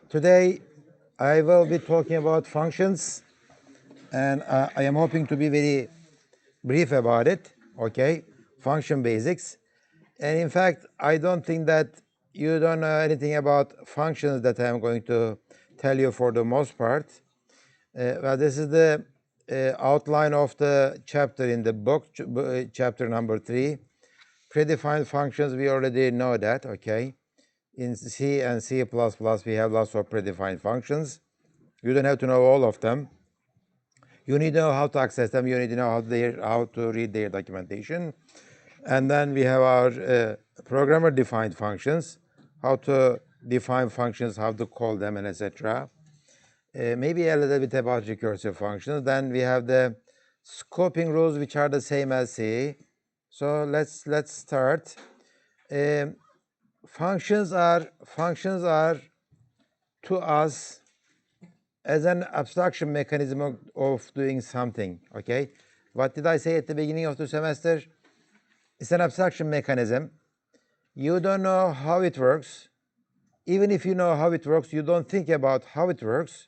Today, I will be talking about functions, and I am hoping to be very brief about it, okay? Function basics. And in fact, I don't think that you don't know anything about functions that I'm going to tell you for the most part. Well, this is the outline of the chapter in the book, chapter number 3. Predefined functions, we already know that, okay? In C and C++, we have lots of predefined functions. You don't have to know all of them. You need to know how to access them. You need to know how to read their documentation. And then we have our programmer-defined functions, how to define functions, how to call them, and etc. Maybe a little bit about recursive functions. Then we have the scoping rules, which are the same as C. So let's start. Functions are to us as an abstraction mechanism of doing something, okay? What did I say at the beginning of the semester? It's an abstraction mechanism. You don't know how it works. Even if you know how it works, you don't think about how it works.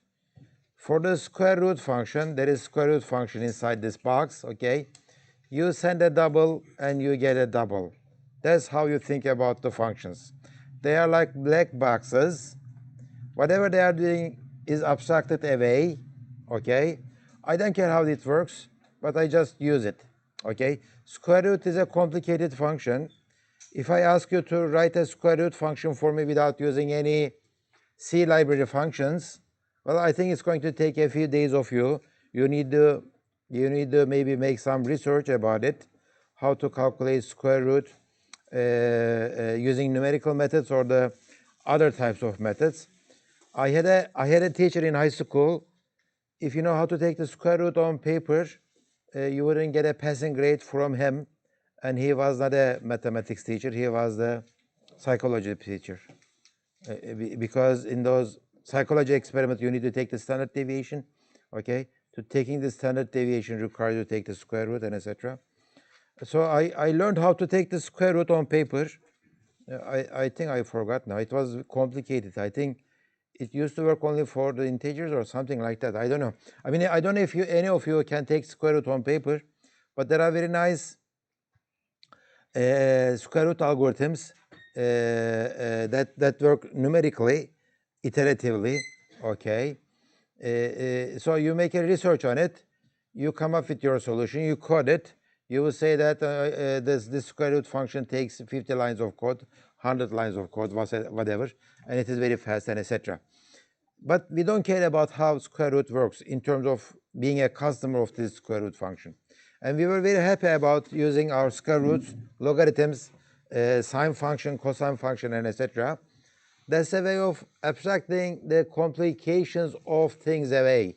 For the square root function, there is square root function inside this box, okay? You send a double and you get a double. That's how you think about the functions. They are like black boxes. Whatever they are doing is abstracted away, okay? I don't care how it works, but I just use it, okay? Square root is a complicated function. If I ask you to write a square root function for me without using any C library functions, well, I think it's going to take a few days of you. You need to maybe make some research about it, how to calculate square root using numerical methods or the other types of methods. I had a teacher in high school. If you know how to take the square root on paper, you wouldn't get a passing grade from him. And he was not a mathematics teacher. He was the psychology teacher. Because in those psychology experiments, you need to take the standard deviation. Okay, to taking the standard deviation requires you to take the square root and etc. So I learned how to take the square root on paper. I think I forgot now. It was complicated. I think it used to work only for the integers or something like that. I don't know. I mean, I don't know if any of you can take square root on paper, but there are very nice square root algorithms that work numerically, iteratively. Okay. So you make a research on it. You come up with your solution. You code it. You will say that this square root function takes 50 lines of code, 100 lines of code, whatever, and it is very fast and etc. But we don't care about how square root works in terms of being a customer of this square root function. And we were very happy about using our square roots, logarithms, sine function, cosine function, and etc. That's a way of abstracting the complications of things away.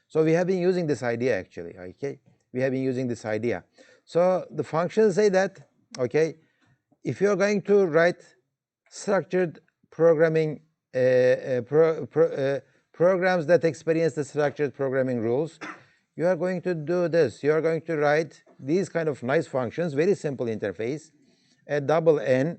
So we have been using this idea actually, okay? We have been using this idea. So the functions say that, okay, if you're going to write structured programming, programs that experience the structured programming rules, you are going to do this. You are going to write these kind of nice functions, very simple interface, a double n,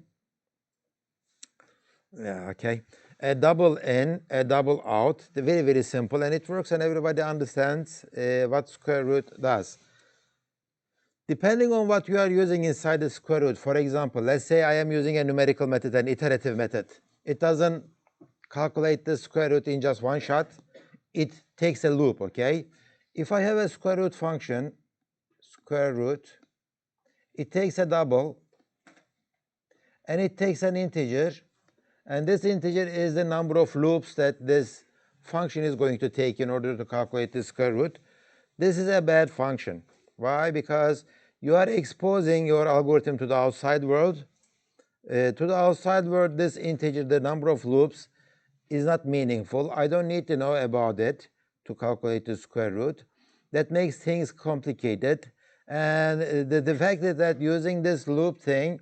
yeah, okay, a double n, a double out, very, very simple, and it works and everybody understands what square root does. Depending on what you are using inside the square root, for example, let's say I am using a numerical method, an iterative method. It doesn't calculate the square root in just one shot. It takes a loop, okay? If I have a square root function, square root, it takes a double, and it takes an integer, and this integer is the number of loops that this function is going to take in order to calculate the square root. This is a bad function. Why? Because you are exposing your algorithm to the outside world. To the outside world, this integer, the number of loops, is not meaningful. I don't need to know about it to calculate the square root. That makes things complicated. And the fact is that using this loop thing,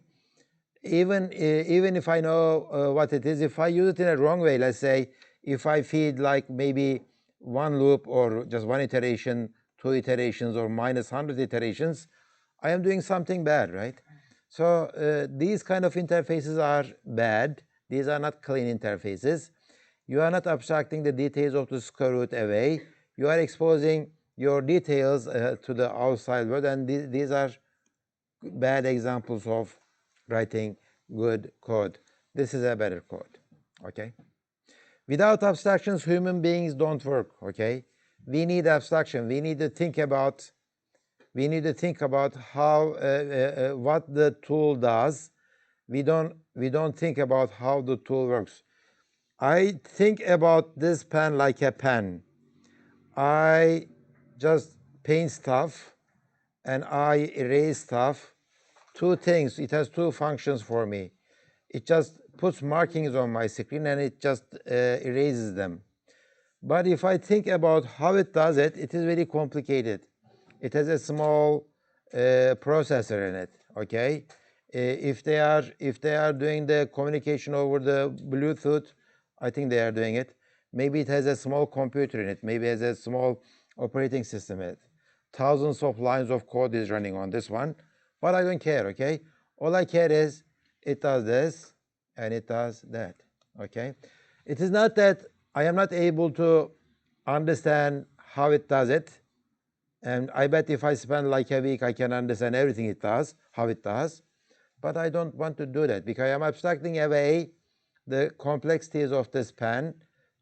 even if I know what it is, if I use it in a wrong way, let's say if I feed like maybe one loop or just one iteration, 2 iterations, or minus 100 iterations, I am doing something bad, right? So these kind of interfaces are bad. These are not clean interfaces. You are not abstracting the details of the square root away. You are exposing your details to the outside world, and these are bad examples of writing good code. This is a better code, okay? Without abstractions, human beings don't work, okay? We need abstraction. We need to think about how what the tool does. We don't think about how the tool works. I think about this pen like a pen. I just paint stuff and I erase stuff. Two things. It has two functions for me. It just puts markings on my screen and it just erases them. But if I think about how it does it, it is very complicated. It has a small processor in it. Okay, if they are doing the communication over the Bluetooth, I think they are doing it. Maybe it has a small computer in it. Maybe it has a small operating system in it. Thousands of lines of code is running on this one, but I don't care. Okay, all I care is it does this and it does that. Okay, it is not that I am not able to understand how it does it. And I bet if I spend like a week, I can understand everything it does, how it does. But I don't want to do that because I'm abstracting away the complexities of this pen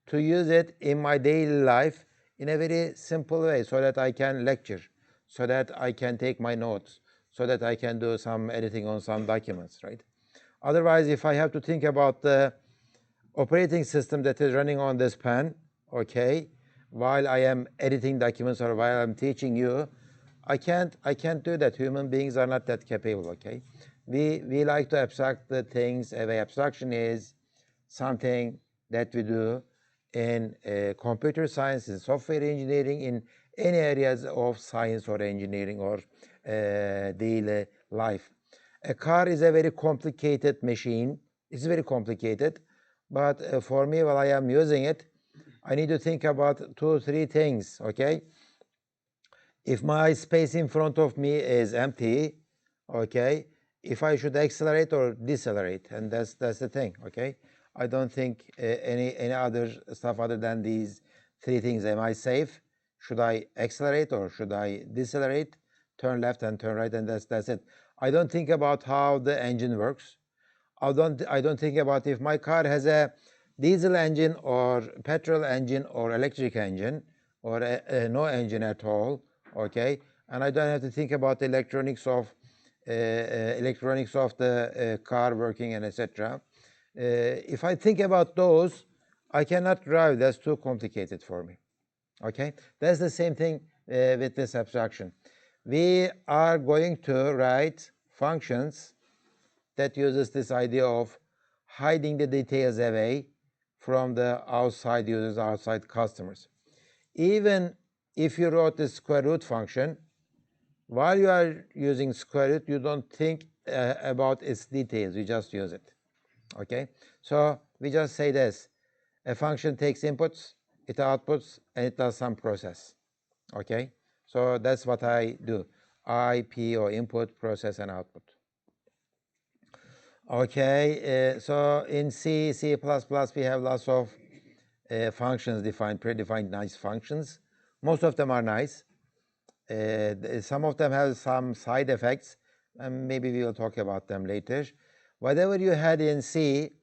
to use it in my daily life in a very simple way so that I can lecture, so that I can take my notes, so that I can do some editing on some documents, right? Otherwise, if I have to think about the operating system that is running on this pen, okay, while I am editing documents or while I'm teaching you, I can't do that. Human beings are not that capable, okay? We like to abstract the things away. Abstraction is something that we do in computer science, in software engineering, in any areas of science or engineering or daily life. A car is a very complicated machine. It's very complicated. But for me, while I am using it, I need to think about 2 or 3 things, okay? If my space in front of me is empty, okay, if I should accelerate or decelerate, and that's the thing, okay? I don't think any other stuff other than these 3 things. Am I safe? Should I accelerate or should I decelerate? Turn left and turn right, and that's it. I don't think about how the engine works. I don't think about if my car has a diesel engine or petrol engine or electric engine or no engine at all, okay? And I don't have to think about the electronics of the car working and etc. If I think about those, I cannot drive. That's too complicated for me, okay? That's the same thing with this abstraction. We are going to write functions that uses this idea of hiding the details away from the outside users, outside customers. Even if you wrote the square root function, while you are using square root, you don't think about its details. You just use it, okay? So we just say this. A function takes inputs, it outputs, and it does some process, okay? So that's what I do. IP or input, process, and output. Okay, so in C, C++, we have lots of functions defined, predefined nice functions. Most of them are nice. Some of them have some side effects, and maybe we will talk about them later. Whatever you had in C,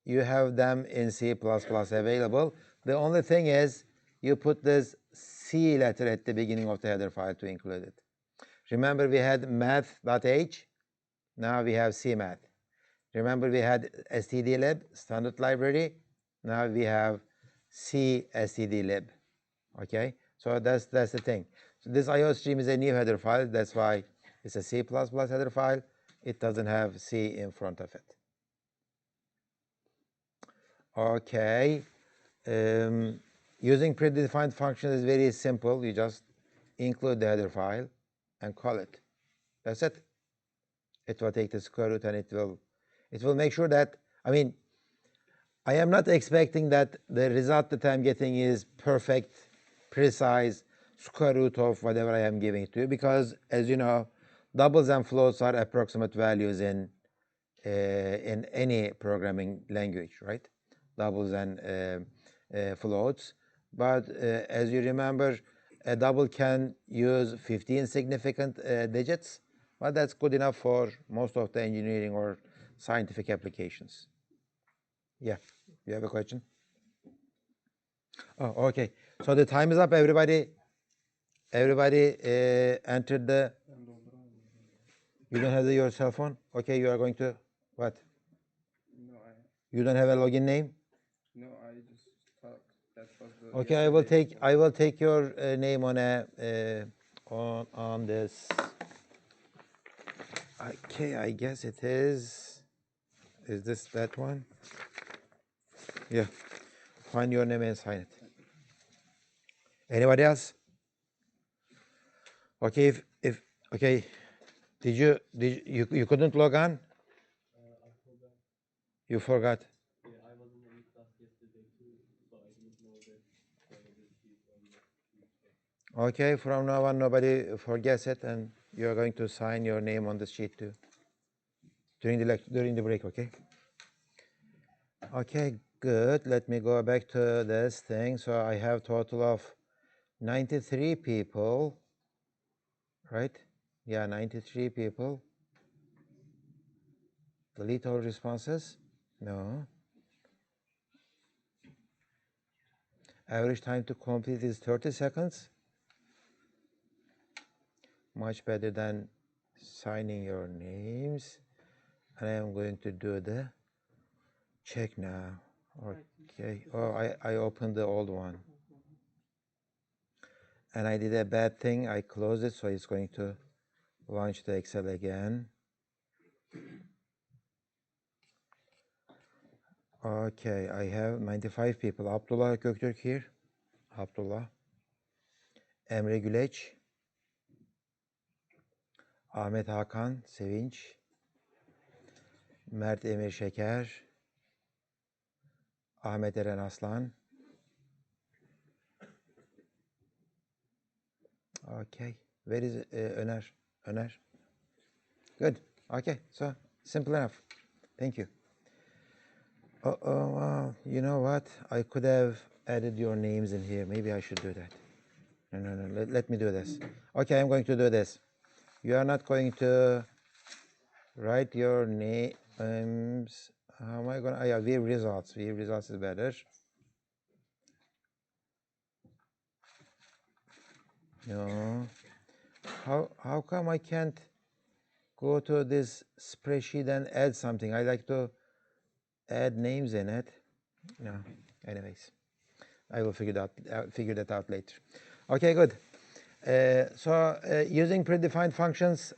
you have them in C++ available. The only thing is you put this C letter at the beginning of the header file to include it. Remember we had math.h, now we have CMath. Remember we had stdlib, standard library, now we have C stdlib, okay? So that's the thing. So this IO stream is a new header file, that's why it's a C++ header file. It doesn't have C in front of it. Okay, using predefined functions is very simple. You just include the header file and call it. That's it. It will take the square root and it will make sure that, I mean, I am not expecting that the result that I'm getting is perfect, precise square root of whatever I am giving to you, because as you know, doubles and floats are approximate values in any programming language, right? Doubles and floats. But as you remember, a double can use 15 significant digits, but that's good enough for most of the engineering or scientific applications. Yeah, you have a question? Oh, okay. So the time is up, everybody. Everybody entered the. You don't have your cell phone? Okay, you are going to what? No, You don't have a login name? no, I just thought that was the. Okay, I will take your name on a on this. Okay, I guess it is. Is this that one? Yeah. Find your name and sign it. Anybody else? Okay, if okay, you couldn't log on? I forgot. You forgot. Yeah, I was in the class yesterday too, so I didn't know that Okay, from now on, nobody forgets it, and you are going to sign your name on the sheet too during the break. Okay. Okay, good. Let me go back to this thing. So I have total of 93 people, right? Yeah, 93 people. Delete all responses? No. Average time to complete is 30 seconds. Much better than signing your names. And I am going to do the check now. Okay. Oh, I opened the old one. And I did a bad thing. I closed it, so it's going to launch the Excel again. Okay, I have 95 people. Abdullah Göktürk here. Abdullah. Emre Güleç. Ahmet Hakan Sevinç. Mert Emir Şeker. Ahmet Eren Aslan. Okay. Where is Öner? Öner? Good. Okay, so simple enough. Thank you. Well, you know what? I could have added your names in here. Maybe I should do that. No. Let me do this. Okay, I'm going to do this. You are not going to write your names. How am I going to? Yeah, view results. View results is better. No. How come I can't go to this spreadsheet and add something? I like to add names in it. No. Anyways, I will figure that out later. Okay, good. Using predefined functions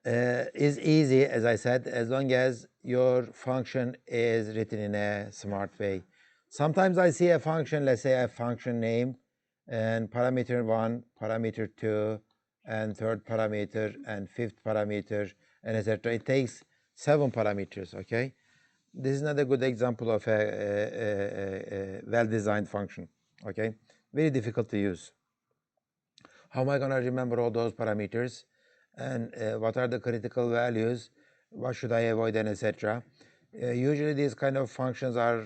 is easy, as I said, as long as your function is written in a smart way. Sometimes I see a function, let's say a function name, and parameter 1, parameter 2, and third parameter, and fifth parameter, and etc. It takes 7 parameters, okay? This is not a good example of a well-designed function, okay? Very difficult to use. How am I going to remember all those parameters? And what are the critical values? What should I avoid, and etc. Usually these kind of functions are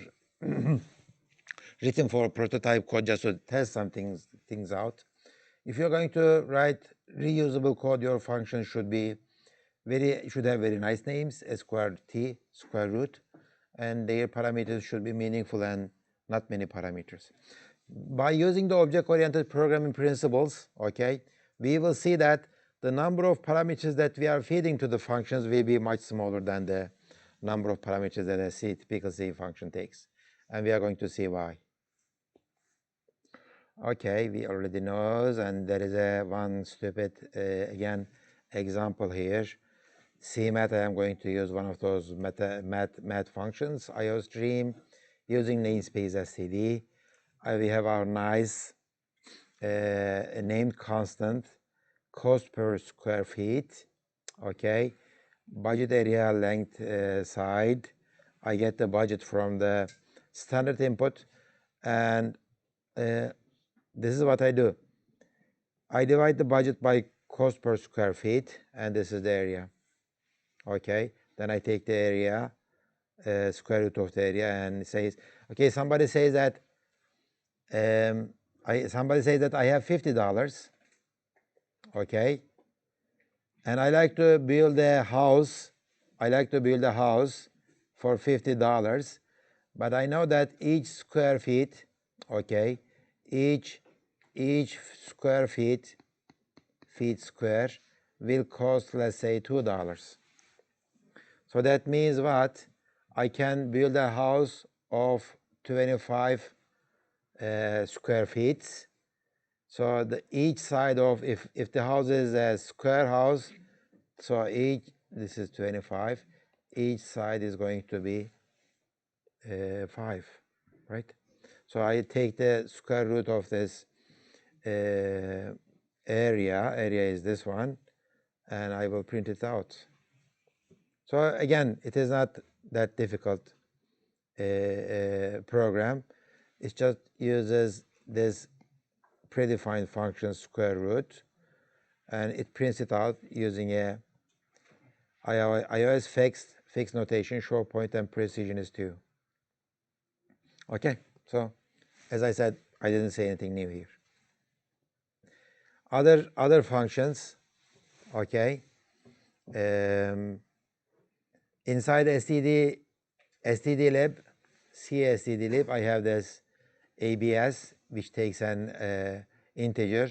written for prototype code just to test some things out. If you're going to write reusable code, your function should have very nice names, a squared t, square root, and their parameters should be meaningful and not many parameters. By using the object-oriented programming principles, okay, we will see that the number of parameters that we are feeding to the functions will be much smaller than the number of parameters that a typical C function takes. And we are going to see why. Okay, we already know, and there is one stupid, again, example here. CMAT, I am going to use one of those math functions, IOStream, using namespace std. We have our nice named constant, cost per square feet, okay, budget area length side. I get the budget from the standard input, and this is what I do. I divide the budget by cost per square feet, and this is the area, okay. Then I take the area, square root of the area and says, okay, somebody says that somebody says that I have $50, okay, and I like to build a house. I like to build a house for $50, but I know that each square feet, okay, each square feet square will cost, let's say, $2. So that means what? I can build a house of 25 square feet. So each side of, if the house is a square house, so this is 25, each side is going to be 5, right? So I take the square root of this area is this one, and I will print it out. So again, it is not that difficult program. It just uses this predefined function square root, and it prints it out using a iOS fixed notation, short point, and precision is 2. Okay, so as I said, I didn't say anything new here. Other functions, okay. Inside stdlib, CSE I have this ABS, which takes an integer,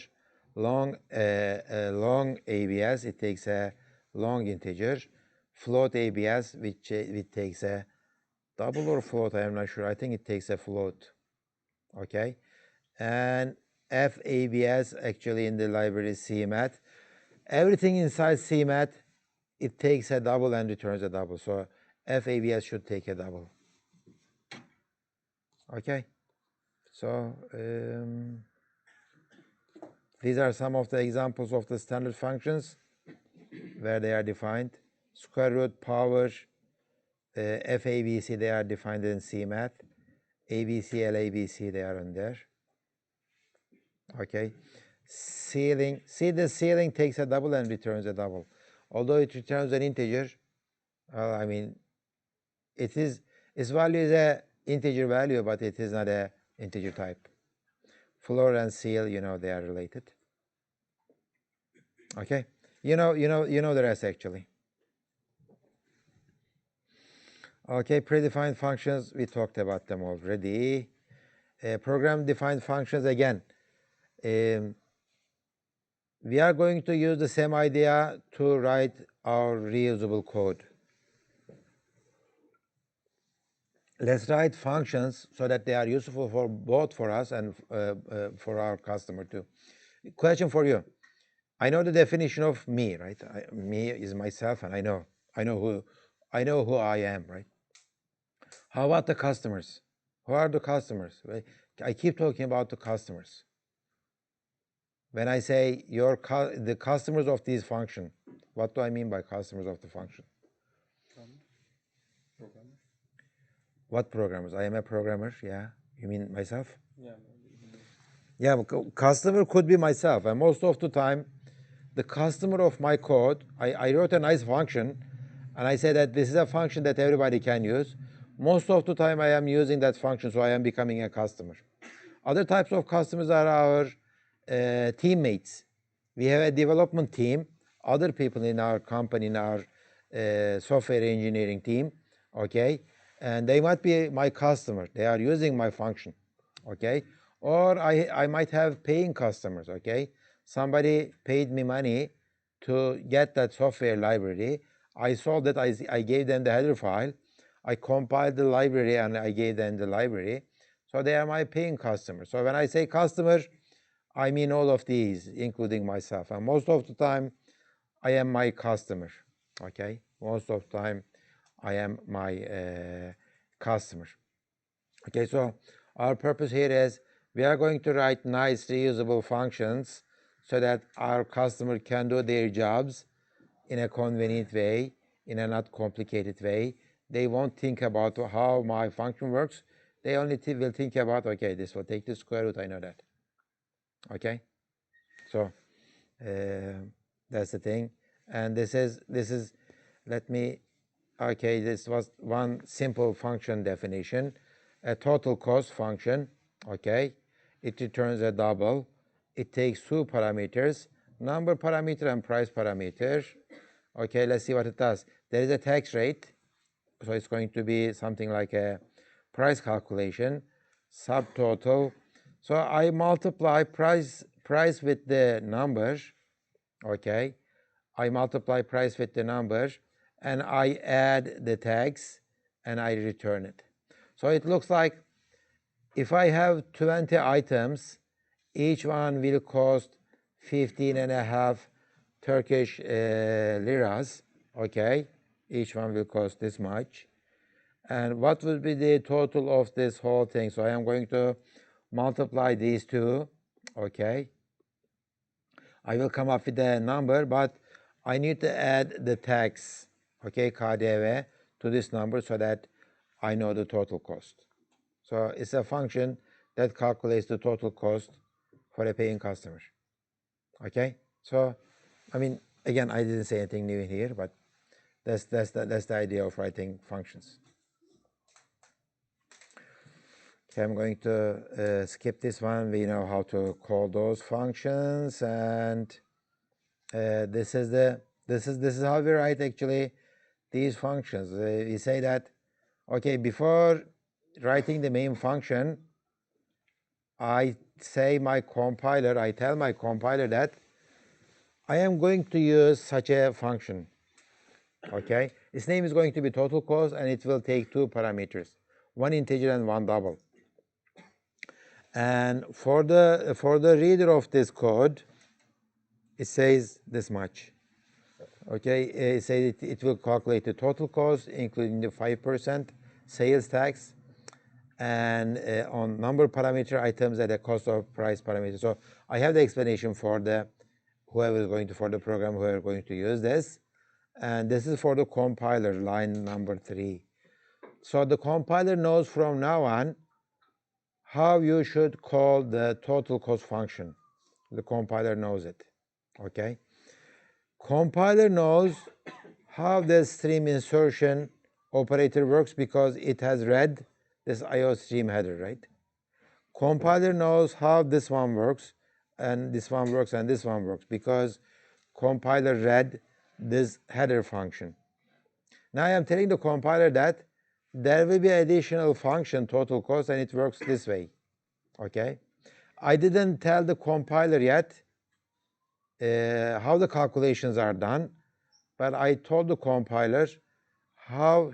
long ABS, it takes a long integer, float ABS, which takes a double or float, I am not sure, I think it takes a float, okay, and FABS actually in the library is CMAT. Everything inside CMAT, it takes a double and returns a double, so FABS should take a double, okay. So these are some of the examples of the standard functions where they are defined. Square root, power, FABC, they are defined in CMAT. ABC, LABC, they are in there. Okay. Ceiling, see the ceiling takes a double and returns a double. Although it returns an integer, I mean, its value is a integer value, but it is not a integer type. Floor and seal, you know, they are related. Okay, you know the rest actually. Okay, predefined functions, we talked about them already. Program defined functions, again, we are going to use the same idea to write our reusable code. Let's write functions so that they are useful for both for us and for our customer too. Question for you. I know the definition of me, right? Me is myself, and I know who I am, right? How about the customers? Who are the customers? Right? I keep talking about the customers. When I say the customers of this function, what do I mean by customers of the function? Programmer. What programmers? I am a programmer, yeah. You mean myself? Yeah. Yeah, customer could be myself, and most of the time, the customer of my code, I wrote a nice function, and I said that this is a function that everybody can use. Most of the time, I am using that function, so I am becoming a customer. Other types of customers are our teammates. We have a development team, other people in our company, in our software engineering team, okay? And they might be my customer. They are using my function, okay? Or I might have paying customers, okay? Somebody paid me money to get that software library. I saw that I gave them the header file. I compiled the library and I gave them the library. So they are my paying customers. So when I say customer, I mean all of these, including myself. And most of the time, I am my customer, okay? Most of the time, I am my customer. Okay, so our purpose here is we are going to write nice reusable functions so that our customer can do their jobs in a convenient way, in a not complicated way. They won't think about how my function works. They only will think about, okay, this will take the square root, I know that. Okay, so that's the thing. And this is, let me Okay, this was one simple function definition, a total cost function. Okay, it returns a double. It takes two parameters, number parameter and price parameter. Okay, let's see what it does. There is a tax rate, so it's going to be something like a price calculation, subtotal. So I multiply price with the number. Okay, I multiply price with the number, and I add the tags, and I return it. So it looks like if I have 20 items, each one will cost 15.5 Turkish liras. Okay, each one will cost this much. And what would be the total of this whole thing? So I am going to multiply these two. Okay, I will come up with a number, but I need to add the tax, okay, KDV, to this number so that I know the total cost. So it's a function that calculates the total cost for a paying customer. Okay, so I mean, again, I didn't say anything new here, but that's the idea of writing functions. Okay, I'm going to skip this one. We know how to call those functions, and this is how we write actually these functions. We say that, okay, before writing the main function, I tell my compiler that I am going to use such a function. Okay, its name is going to be total cost, and it will take two parameters, one integer and one double. And for the reader of this code, it says this much. Okay, it says it will calculate the total cost, including the 5% sales tax, and on number parameter items at a cost of price parameter. So I have the explanation for the whoever is going to for the program who are going to use this, and this is for the compiler, line number 3. So the compiler knows from now on how you should call the total cost function. The compiler knows it. Okay. Compiler knows how the stream insertion operator works because it has read this IO stream header, right? Compiler knows how this one works, and this one works, and this one works because compiler read this header function. Now I am telling the compiler that there will be additional function total cost, and it works this way. Okay, I didn't tell the compiler yet how the calculations are done, but I told the compiler how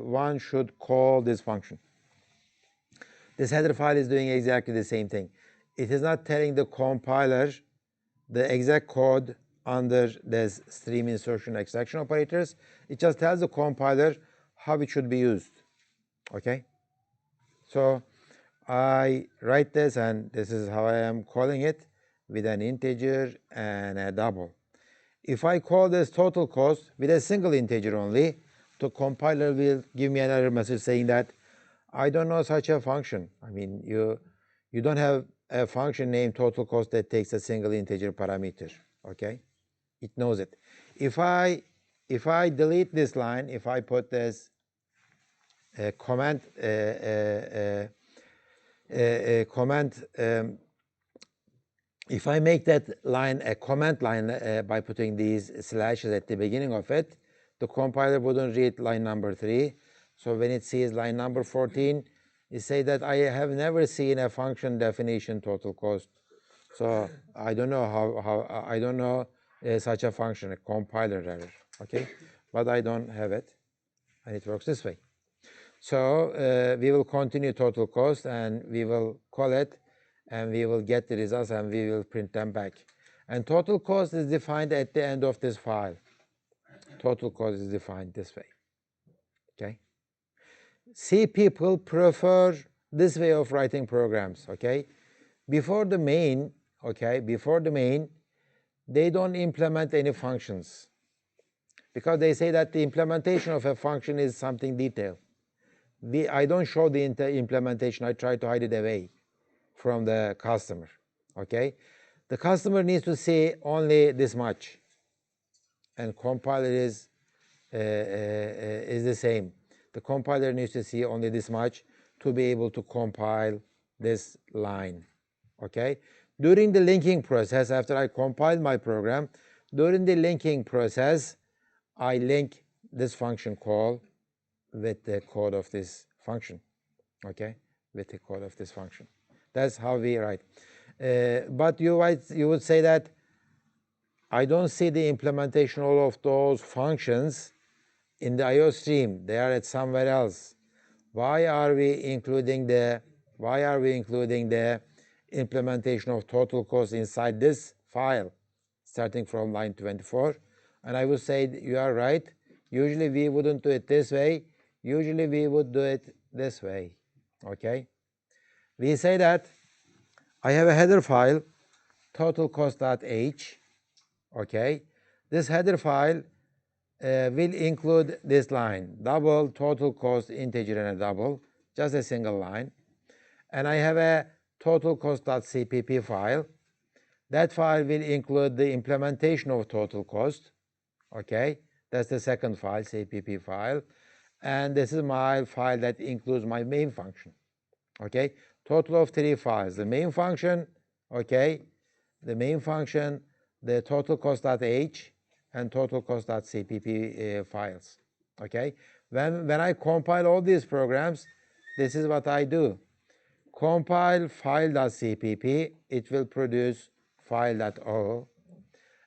one should call this function. This header file is doing exactly the same thing. It is not telling the compiler the exact code under this stream insertion extraction operators. It just tells the compiler how it should be used. Okay, so I write this, and this is how I am calling it, with an integer and a double. If I call this total cost with a single integer only, the compiler will give me another message saying that I don't know such a function. I mean, you don't have a function named total cost that takes a single integer parameter. Okay, it knows it. If I delete this line, if I put this comment if I make that line a comment line by putting these slashes at the beginning of it, the compiler wouldn't read line number 3. So when it sees line number 14, it says that I have never seen a function definition total cost. So I don't know how I don't know such a function, a compiler error. Okay, but I don't have it, and it works this way. So we will continue total cost, and we will call it, and we will get the results, and we will print them back. And total cost is defined at the end of this file. Total cost is defined this way. Okay. C people prefer this way of writing programs. Okay. Before the main, they don't implement any functions because they say that the implementation of a function is something detailed. I don't show the implementation. I try to hide it away from the customer. Okay, the customer needs to see only this much, and compiler is is the same. The compiler needs to see only this much to be able to compile this line. Okay? During the linking process, after I compile my program, during the linking process, I link this function call with the code of this function. Okay? With the code of this function. That's how we write. But you would say that I don't see the implementation of those functions in the I/O stream. They are at somewhere else. Why are we including the implementation of total cost inside this file, starting from line 24? And I would say you are right. Usually we wouldn't do it this way. Usually we would do it this way. Okay? We say that I have a header file, total cost.h. Okay? This header file will include this line, double total cost integer and a double, just a single line. And I have a total cost.cpp file. That file will include the implementation of total cost. Okay, that's the second file, cpp file. And this is my file that includes my main function. Okay, total of 3 files. The main function, okay, the main function, the total cost.h, and total cost.cpp files. Okay, when I compile all these programs, this is what I do. Compile file.cpp, it will produce file.o,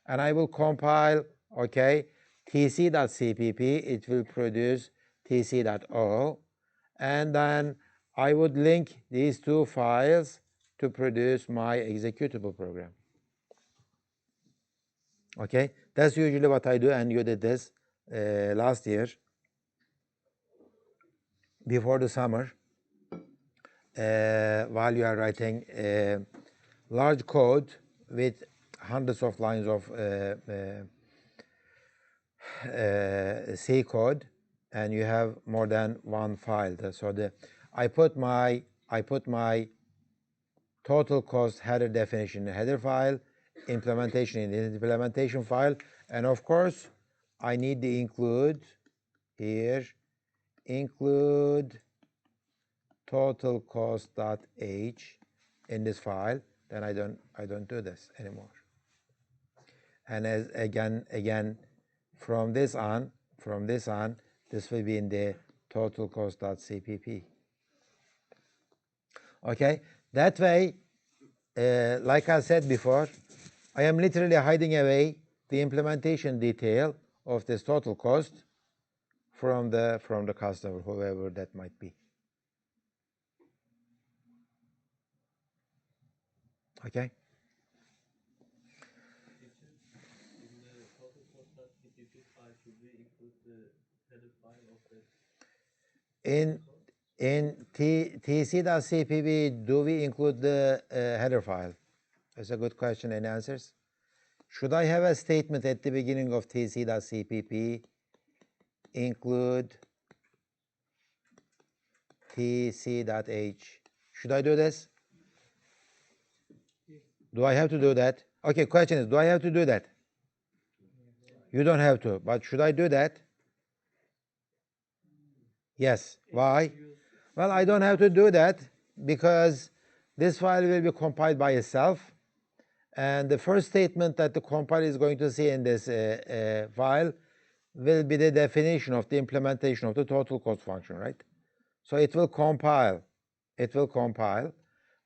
and I will compile, okay, tc.cpp, it will produce tc.o, and then I would link these 2 files to produce my executable program. Okay, that's usually what I do, and you did this last year before the summer while you are writing large code with hundreds of lines of C code, and you have more than one file. So I put my total cost header definition in the header file, implementation in the implementation file, and of course I need to include here total cost.h in this file. Then I don't do this anymore. And as again from this on, this will be in the total cost.cpp. Okay, that way, like I said before, I am literally hiding away the implementation detail of this total cost from the customer, whoever that might be. Okay. In the total cost.cpp file, should we include the header file of the In tc.cpp, do we include the header file? That's a good question and answers. Should I have a statement at the beginning of tc.cpp, include tc.h? Should I do this? Do I have to do that? Okay, question is, do I have to do that? You don't have to, but should I do that? Yes. Why? Well, I don't have to do that because this file will be compiled by itself. And the first statement that the compiler is going to see in this file will be the definition of the implementation of the total cost function, right? So it will compile. It will compile.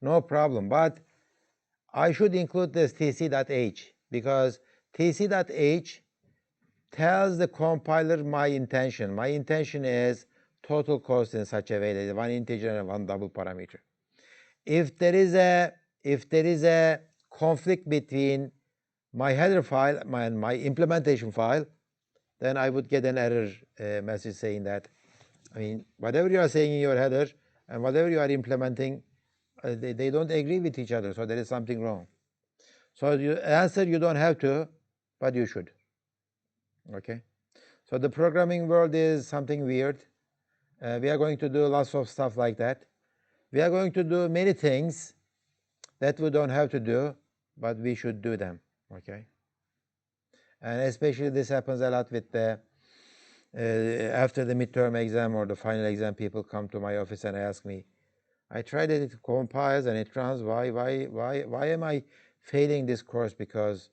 No problem. But I should include this tc.h because tc.h tells the compiler my intention. My intention is total cost in such a way that one integer and one double parameter. If there is a conflict between my header file and my implementation file, then I would get an error message saying that, I mean, whatever you are saying in your header and whatever you are implementing, they don't agree with each other, so there is something wrong. So you answer, you don't have to, but you should. Okay? So the programming world is something weird. We are going to do lots of stuff like that. We are going to do many things that we don't have to do, but we should do them. Okay? And especially this happens a lot with the After the midterm exam or the final exam, people come to my office and ask me, I tried it, it compiles and it runs. Why am I failing this course? Because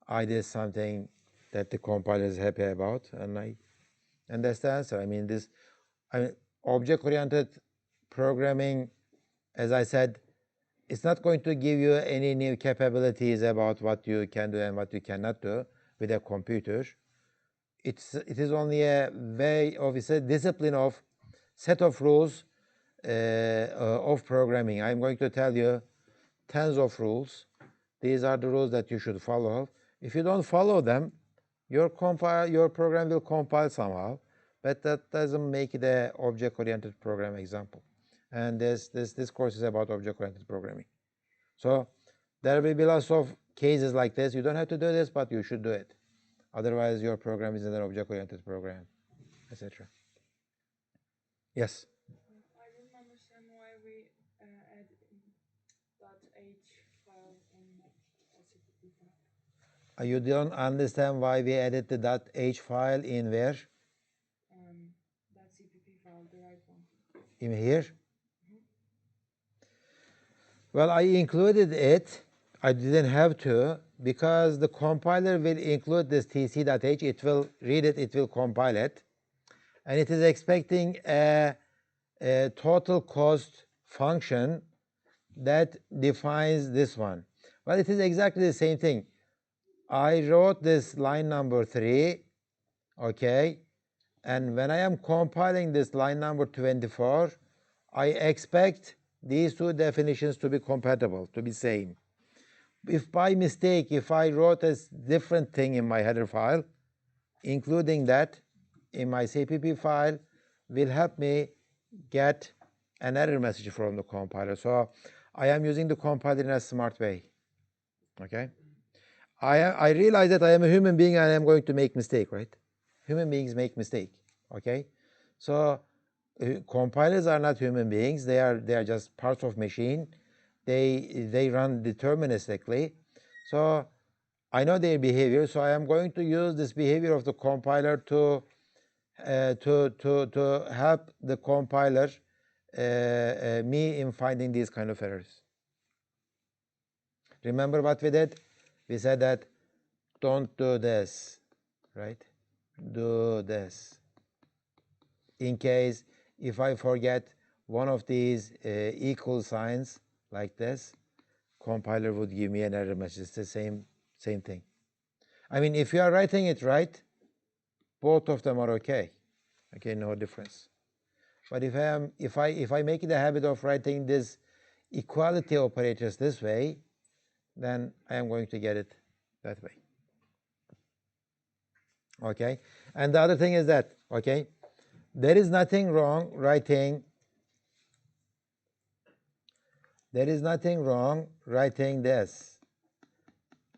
I did something that the compiler is happy about, and that's the answer. I mean, object-oriented programming, as I said, it's not going to give you any new capabilities about what you can do and what you cannot do with a computer. It is only a way of, it's a discipline of set of rules of programming. I'm going to tell you tens of rules. These are the rules that you should follow. If you don't follow them, your program will compile somehow, but that doesn't make it an object-oriented program example. And this course is about object-oriented programming. So there will be lots of cases like this. You don't have to do this, but you should do it. Otherwise, your program isn't an object-oriented program, etc. Yes? I don't understand why we add .h file in CPP file. You don't understand why we added the .h file in where? That CPP file, the right one. In here? Well, I included it. I didn't have to, because the compiler will include this tc.h. It will read it, it will compile it. And it is expecting a total cost function that defines this one. Well, it is exactly the same thing. I wrote this line number 3, okay? And when I am compiling this line number 24, I expect these two definitions to be compatible, to be same. If by mistake, if I wrote a different thing in my header file, including that in my CPP file, will help me get an error message from the compiler. So I am using the compiler in a smart way, okay? I realize that I am a human being and I am going to make mistake, right? Human beings make mistake, okay? So compilers are not human beings. They are just parts of machine. They run deterministically. So I know their behavior. So I am going to use this behavior of the compiler to help the compiler me in finding these kind of errors. Remember what we did? We said that don't do this, right? Do this. In case if I forget one of these equal signs like this, compiler would give me an error message. It's the same thing. I mean, if you are writing it right, both of them are okay. Okay, no difference. But if I make it a habit of writing this equality operators this way, then I am going to get it that way. Okay, and the other thing is that, okay, there is nothing wrong writing this,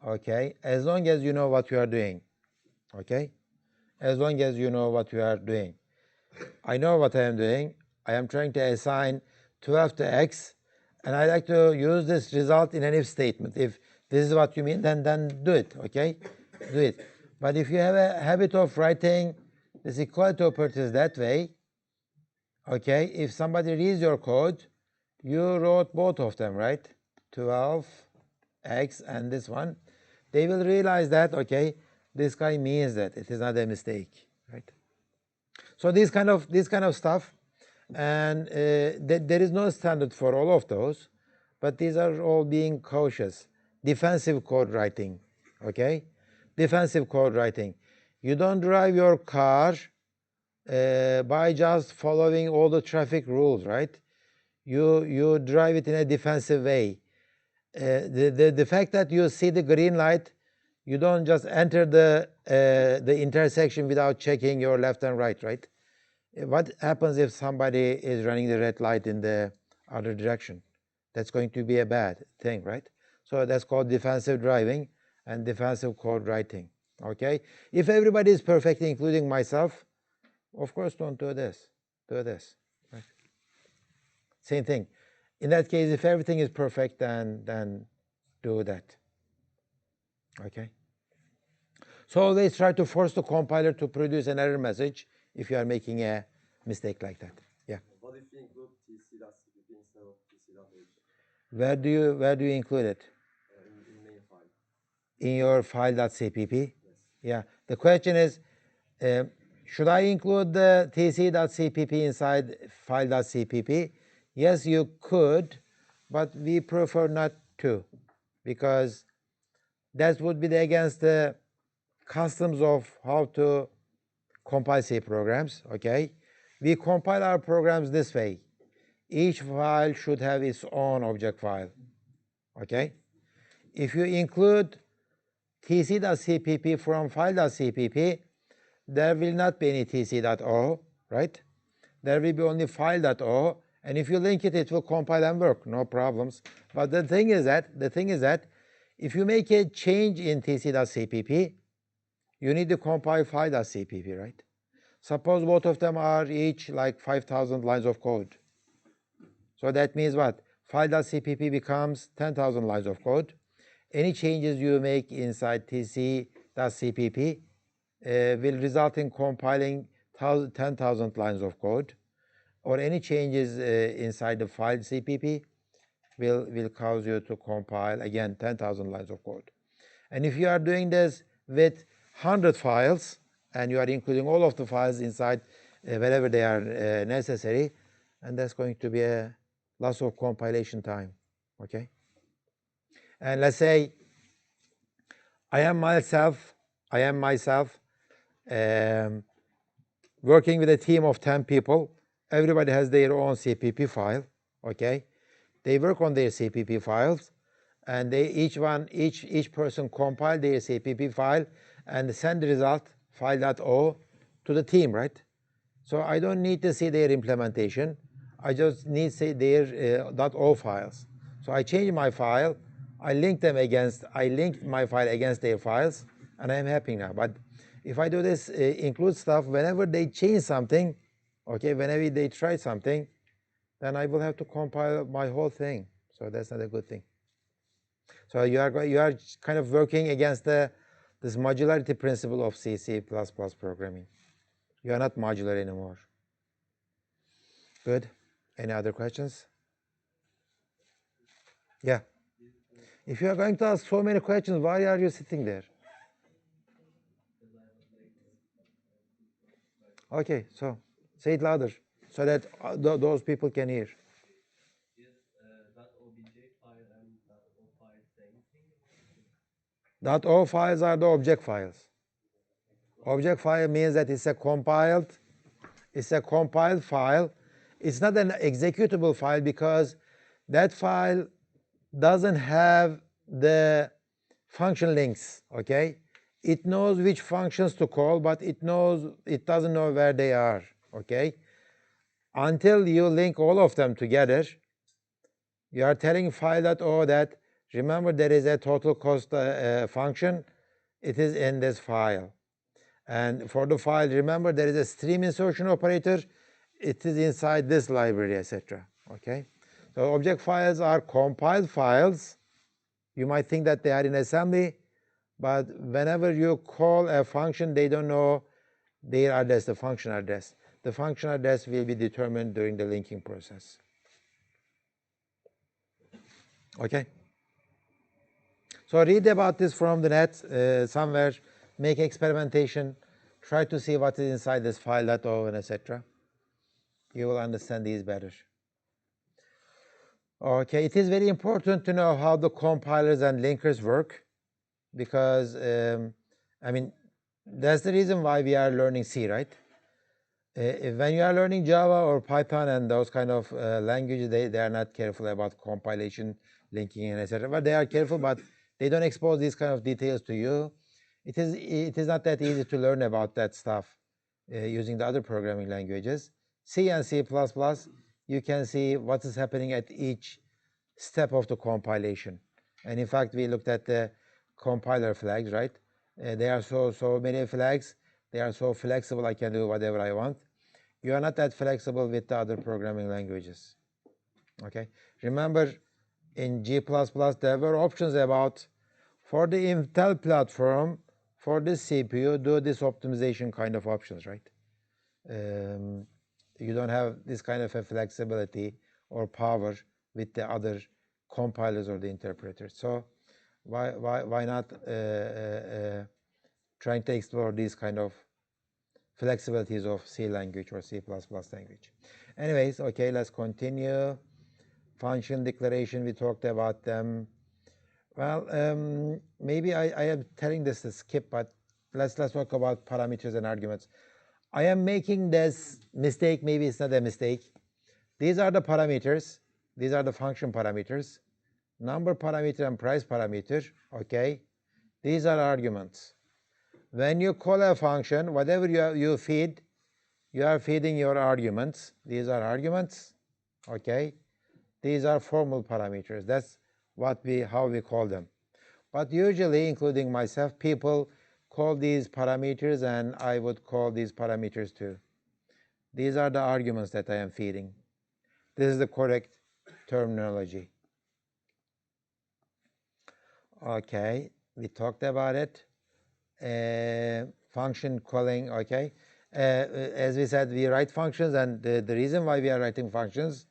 okay, as long as you know what you are doing, okay, as long as you know what you are doing. I know what I am doing. I am trying to assign 12 to x, and I like to use this result in an if statement. If this is what you mean, then do it, okay, do it. But if you have a habit of writing this equality operators that way, okay, if somebody reads your code, you wrote both of them, right? 12x and this one. They will realize that, okay, this guy means that. It is not a mistake, right? So this kind of stuff, and there is no standard for all of those, but these are all being cautious. Defensive code writing, okay? Defensive code writing. You don't drive your car by just following all the traffic rules, right? You drive it in a defensive way. The fact that you see the green light, you don't just enter the intersection without checking your left and right, right? What happens if somebody is running the red light in the other direction? That's going to be a bad thing, right? So that's called defensive driving and defensive code writing, okay? If everybody is perfect, including myself, of course don't do this. Do this, right? Same thing. In that case, if everything is perfect, then do that, okay? So always try to force the compiler to produce an error message if you are making a mistake like that. Yeah. What if we include tc.cpp instead of tc.h Where do you include it? in main file? In your file.cpp? Yes. Yeah. The question is, should I include the tc.cpp inside file.cpp? Yes, you could, but we prefer not to, because that would be against the customs of how to compile C programs, okay? We compile our programs this way. Each file should have its own object file, okay? If you include tc.cpp from file.cpp, there will not be any tc.o, right? There will be only file.o, and if you link it, it will compile and work, no problems. But the thing is that if you make a change in tc.cpp, you need to compile file.cpp, right? Suppose both of them are each like 5,000 lines of code. So that means what? File.cpp becomes 10,000 lines of code. Any changes you make inside tc.cpp will result in compiling 10,000 lines of code, or any changes inside the file CPP will cause you to compile, again, 10,000 lines of code. And if you are doing this with 100 files, and you are including all of the files inside wherever they are necessary, and that's going to be a loss of compilation time, okay? And let's say I am myself working with a team of 10 people. Everybody has their own CPP file, okay? They work on their CPP files, and each person compile their CPP file and send the result, file.o, to the team, right? So I don't need to see their implementation. I just need to see their .o files. So I change my file, I linked my file against their files, and I'm happy now. But if I do this include stuff, whenever they change something, okay, whenever they try something, then I will have to compile my whole thing. So that's not a good thing. So you are kind of working against this modularity principle of C++ programming. You are not modular anymore. Good. Any other questions? Yeah. If you are going to ask so many questions, why are you sitting there? Okay, so say it louder so that those people can hear. Is .obj file and .o file same thing? .o files are the object files. Object file means that it's a compiled file. It's not an executable file because that file doesn't have the function links, okay? It knows which functions to call, but it doesn't know where they are, okay? Until you link all of them together, you are telling file.o that, remember, there is a total cost function. It is in this file. And for the file, remember, there is a stream insertion operator. It is inside this library, etc. Okay? So object files are compiled files. You might think that they are in assembly, but whenever you call a function, they don't know their address, the function address. The function address will be determined during the linking process. Okay? So read about this from the net somewhere, make experimentation, try to see what is inside this file.o and etc. You will understand these better. Okay, it is very important to know how the compilers and linkers work, because I mean, that's the reason why we are learning C, right? When you are learning Java or Python and those kind of languages, they are not careful about compilation, linking, and etc. But they are careful, but they don't expose these kind of details to you. It is not that easy to learn about that stuff using the other programming languages. C and C++, you can see what is happening at each step of the compilation. And in fact, we looked at the compiler flags, right? There are so many flags. They are so flexible, I can do whatever I want. You are not that flexible with the other programming languages. Okay? Remember, in G++, there were options about, for the Intel platform, for this CPU, do this optimization kind of options, right? You don't have this kind of a flexibility or power with the other compilers or the interpreters. So why not trying to explore these kind of flexibilities of C language or C++ language. Anyways, okay, let's continue. Function declaration, we talked about them. Well, maybe I am telling this to skip, but let's talk about parameters and arguments. I am making this mistake, maybe it's not a mistake. These are the parameters, these are the function parameters, number parameter and price parameter, okay? These are arguments. When you call a function, whatever you feed, you are feeding your arguments. These are arguments, okay? These are formal parameters. That's how we call them. But usually, including myself, people call these parameters, and I would call these parameters too. These are the arguments that I am feeding. This is the correct terminology. Okay, we talked about it. Function calling, okay. As we said, we write functions, and the reason why we are writing functions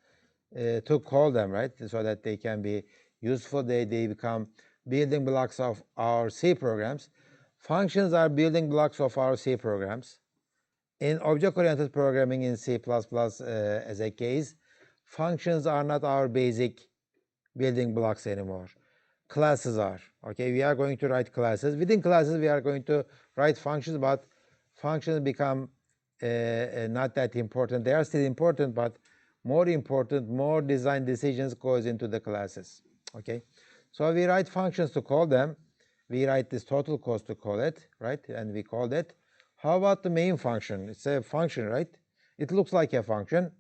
to call them, right, so that they can be useful, they become building blocks of our C programs. Functions are building blocks of our C programs. In object-oriented programming in C++, as a case, functions are not our basic building blocks anymore. Classes are, okay? We are going to write classes. Within classes, we are going to write functions, but functions become not that important. They are still important, but more important, more design decisions goes into the classes, okay? So we write functions to call them. We write this total cost to call it, right? And we called it. How about the main function? It's a function, right? It looks like a function.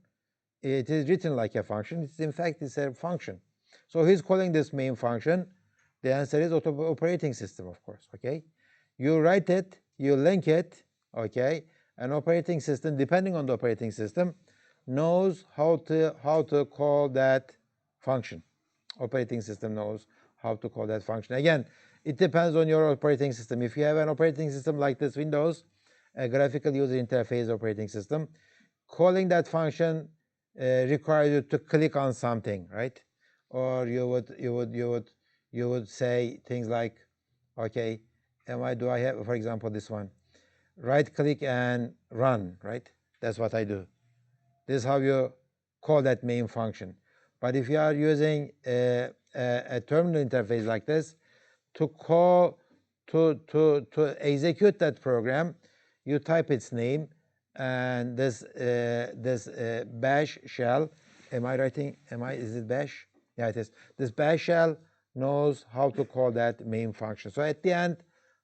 It is written like a function. In fact, it's a function. So who's calling this main function? The answer is operating system, of course, okay? You write it, you link it, okay? An operating system, depending on the operating system, knows how to call that function. Operating system knows how to call that function. Again, it depends on your operating system. If you have an operating system like this Windows, a graphical user interface operating system, calling that function requires you to click on something, right? Or you would say things like, okay, do I have, for example, this one, right click and run, right? That's what I do. This is how you call that main function. But if you are using a terminal interface like this, to execute that program, you type its name, and this bash shell. Is it bash? Yeah, it is. This bash shell knows how to call that main function. So at the end,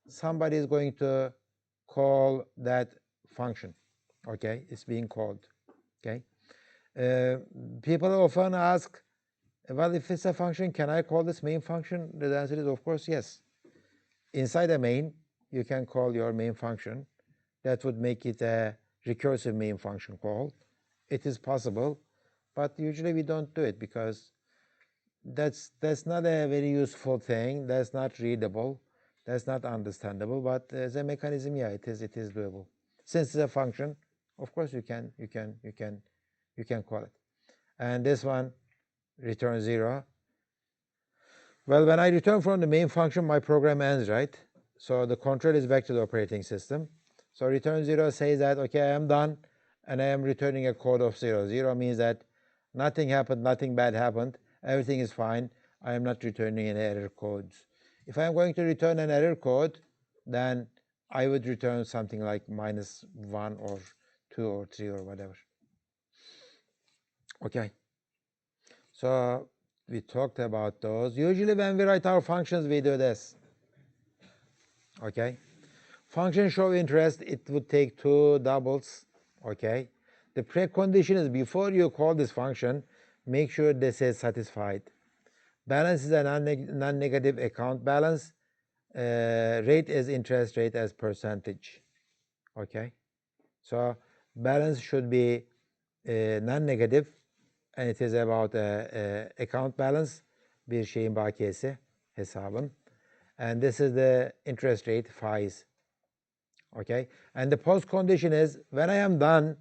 somebody is going to call that function. Okay, it's being called. Okay. People often ask, well, if it's a function, can I call this main function? The answer is, of course, yes. Inside a main, you can call your main function. That would make it a recursive main function call. It is possible, but usually we don't do it because that's not a very useful thing. That's not readable. That's not understandable. But as a mechanism, yeah, it is doable. Since it's a function, of course you can call it. And this one returns 0. Well, when I return from the main function, my program ends, right? So the control is back to the operating system. So return 0 says that, okay, I am done, and I am returning a code of 0. 0 means that nothing happened, nothing bad happened, everything is fine. I am not returning any error codes. If I am going to return an error code, then I would return something like -1 or 2 or 3 or whatever. Okay. So we talked about those. Usually when we write our functions, we do this. Okay. Function show interest, it would take 2 doubles. Okay. The precondition is before you call this function, make sure this is satisfied. Balance is a non-negative account balance. Rate is interest rate as percentage. Okay. So balance should be non-negative, and it is about account balance, bir şeyin bakiyesi hesabın. And this is the interest rate, faiz. Okay, and the post condition is when I am done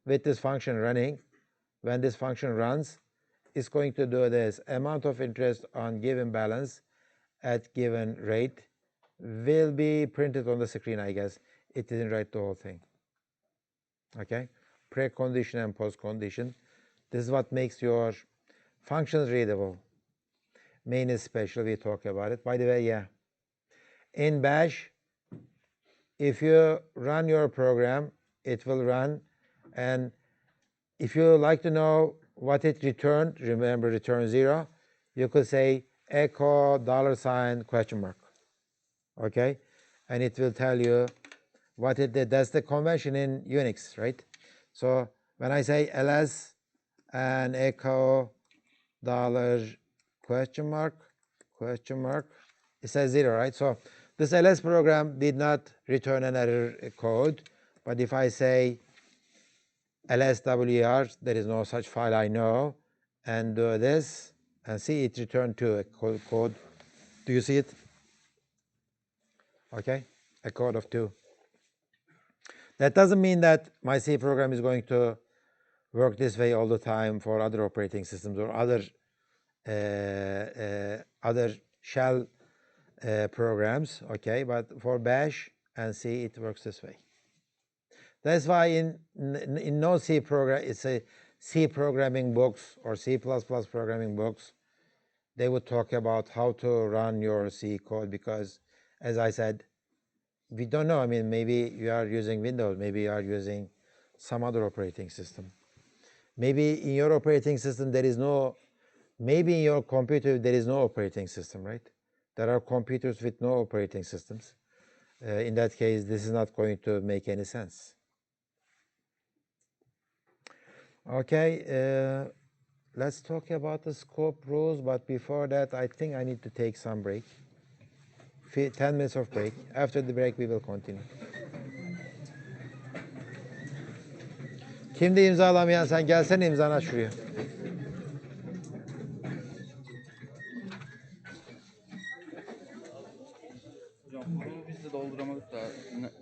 with this function running, when this function runs, it's going to do this amount of interest on given balance at given rate will be printed on the screen, I guess. It didn't write the whole thing. Okay, precondition and postcondition. This is what makes your functions readable. Main is special, we talk about it. By the way, yeah, in bash, if you run your program, it will run, and if you like to know what it returned, remember return 0, you could say echo $, question mark. Okay, and it will tell you what it did. That's the convention in Unix, right? So when I say ls and echo question mark, it says 0, right? So this ls program did not return an error code, but if I say lswer, there is no such file I know, and do this, and see it returned to a code. Do you see it? Okay, a code of 2. That doesn't mean that my C program is going to work this way all the time for other operating systems or other shell programs, okay? But for bash and C, it works this way. That's why in no C program, it's a C programming books or C++ programming books, they would talk about how to run your C code because, as I said, we don't know. I mean, maybe you are using Windows, maybe you are using some other operating system. Maybe in your operating system there is no, maybe in your computer there is no operating system, right? There are computers with no operating systems. In that case, this is not going to make any sense. Okay, let's talk about the scope rules, but before that, I think I need to take some break. 10 minutes of break. After the break, we will continue. Kimde imzalamayan, sen gelsene imzana şuraya. Hocam bunu biz de dolduramadık da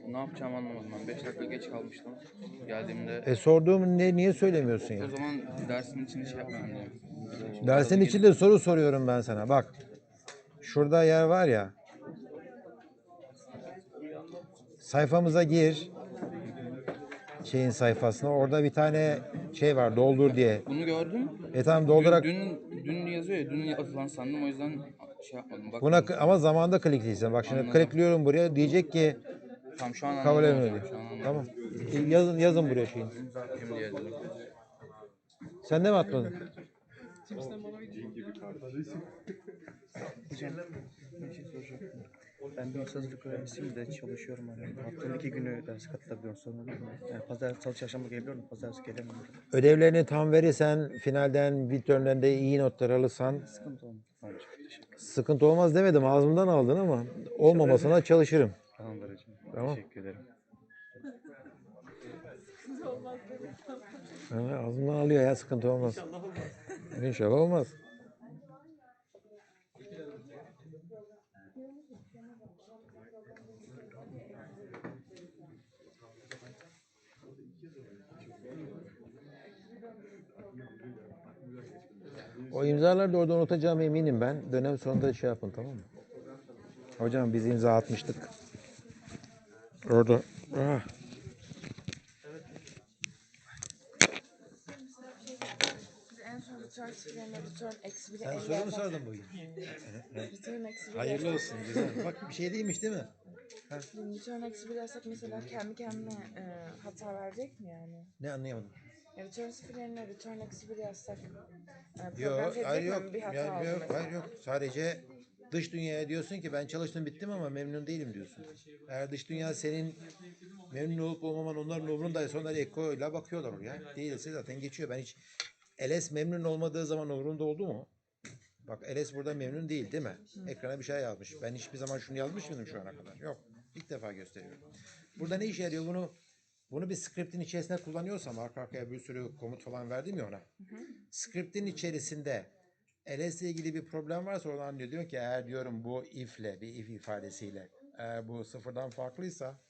ne yapacağımı anlamadım ben. 5 dakika geç kalmıştım. Geldiğimde Sorduğumu niye söylemiyorsun ya? o zaman dersin içinde şey yapmayalım diye. Dersin içinde soru soruyorum ben sana. Bak. Şurada yer var ya. Sayfamıza gir. Şeyin sayfasına. Orada bir tane şey var. Doldur diye. Bunu gördüm. Tamam doldurak. Dün yazıyor ya. Dün atılan sandım. O yüzden şey yapmadım. Buna ama zamanda klikleyeceksin. Bak şimdi klikliyorum buraya. Diyecek ki tamam şu an kabul anladım etmiyor. hocam. Şu an anladım. Tamam. Yazın buraya şeyini. Kim diye dedim. Sen de mi atmadın? Hocam bir şey soracağım. Ben bir ustalık öğrencisiyim de çalışıyorum hani. Haftanın 2 günü ders katılabiliyorum sorun olur mu? Yani pazar, salı, çarşamba gelebiliyorum, pazartesi gelemiyorum. Ödevlerini tam verirsen, finalden, midterm'den de iyi notlar alırsan Sıkıntı olmaz. Tamam, sıkıntı olmaz demedim. Ağzımdan aldın ama olmamasına çalışırım. Tamamdır hocam. Tamam. Teşekkür ederim. Ağzımdan alıyor ya, sıkıntı olmaz. İnşallah olmaz. O imzaları da orada unutacağım eminim ben. Dönem sonunda şey yapın, tamam mı? Hocam biz imza atmıştık. Orada. Biz en son return sıfırlarına return eksi 1'i Sen soru mu sordun bugün? Return eksi 1'i Hayırlı olsun, güzel. Bak bir şey değilmiş değil mi? Return eksi 1 yazsak mesela kendi kendine hata verecek mi yani? Ne anlayamadım. Return sıfır yerine return eksi 1 yazsak program Yok, edecek hayır yok. mi? Bir hata Yani oldu yok, mesela. hayır yok. Sadece dış dünyaya diyorsun ki ben çalıştım bittim ama memnun değilim diyorsun. Eğer dış dünya senin memnun olup olmaman onların umurundaysa onlar ekoyla bakıyorlar oraya. Değilse zaten geçiyor. Ben hiç LS memnun olmadığı zaman umurumda oldu mu? Bak LS burada memnun değil mi? Ekrana bir şey yazmış. Ben hiçbir zaman şunu yazmış mıydım şu ana kadar? Yok. İlk defa gösteriyorum. Burada ne işe yarıyor? Bunu bir script'in içerisinde kullanıyorsam arka arkaya bir sürü komut falan verdim ya ona. Script'in içerisinde ls ile ilgili bir problem varsa onu anlıyor. Diyor ki eğer diyorum bu if'le bir if ifadesiyle eğer bu sıfırdan farklıysa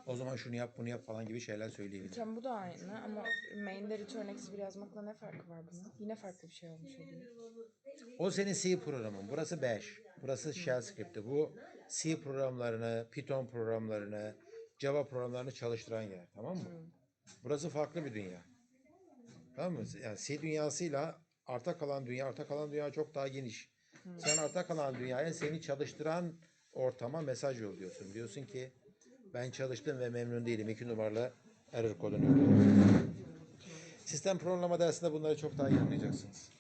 O zaman şunu yap, bunu yap falan gibi şeyler söyleyebilirim. Hocam bu da aynı ama main'de return eksi 1 yazmakla ne farkı var bunun? Yine farklı bir şey olmuş oluyor. O senin C programın. Burası Bash. Burası Shell script'i. Bu C programlarını, Python programlarını, Java programlarını çalıştıran yer. Tamam mı? Burası farklı bir dünya. Tamam mı? Yani C dünyasıyla arta kalan dünya çok daha geniş. Sen arta kalan dünyaya seni çalıştıran ortama mesaj yolluyorsun. Diyorsun ki ben çalıştım ve memnun değilim. 2 numaralı error kodunu yolluyorum. Sistem programlama dersinde bunları çok daha iyi anlayacaksınız.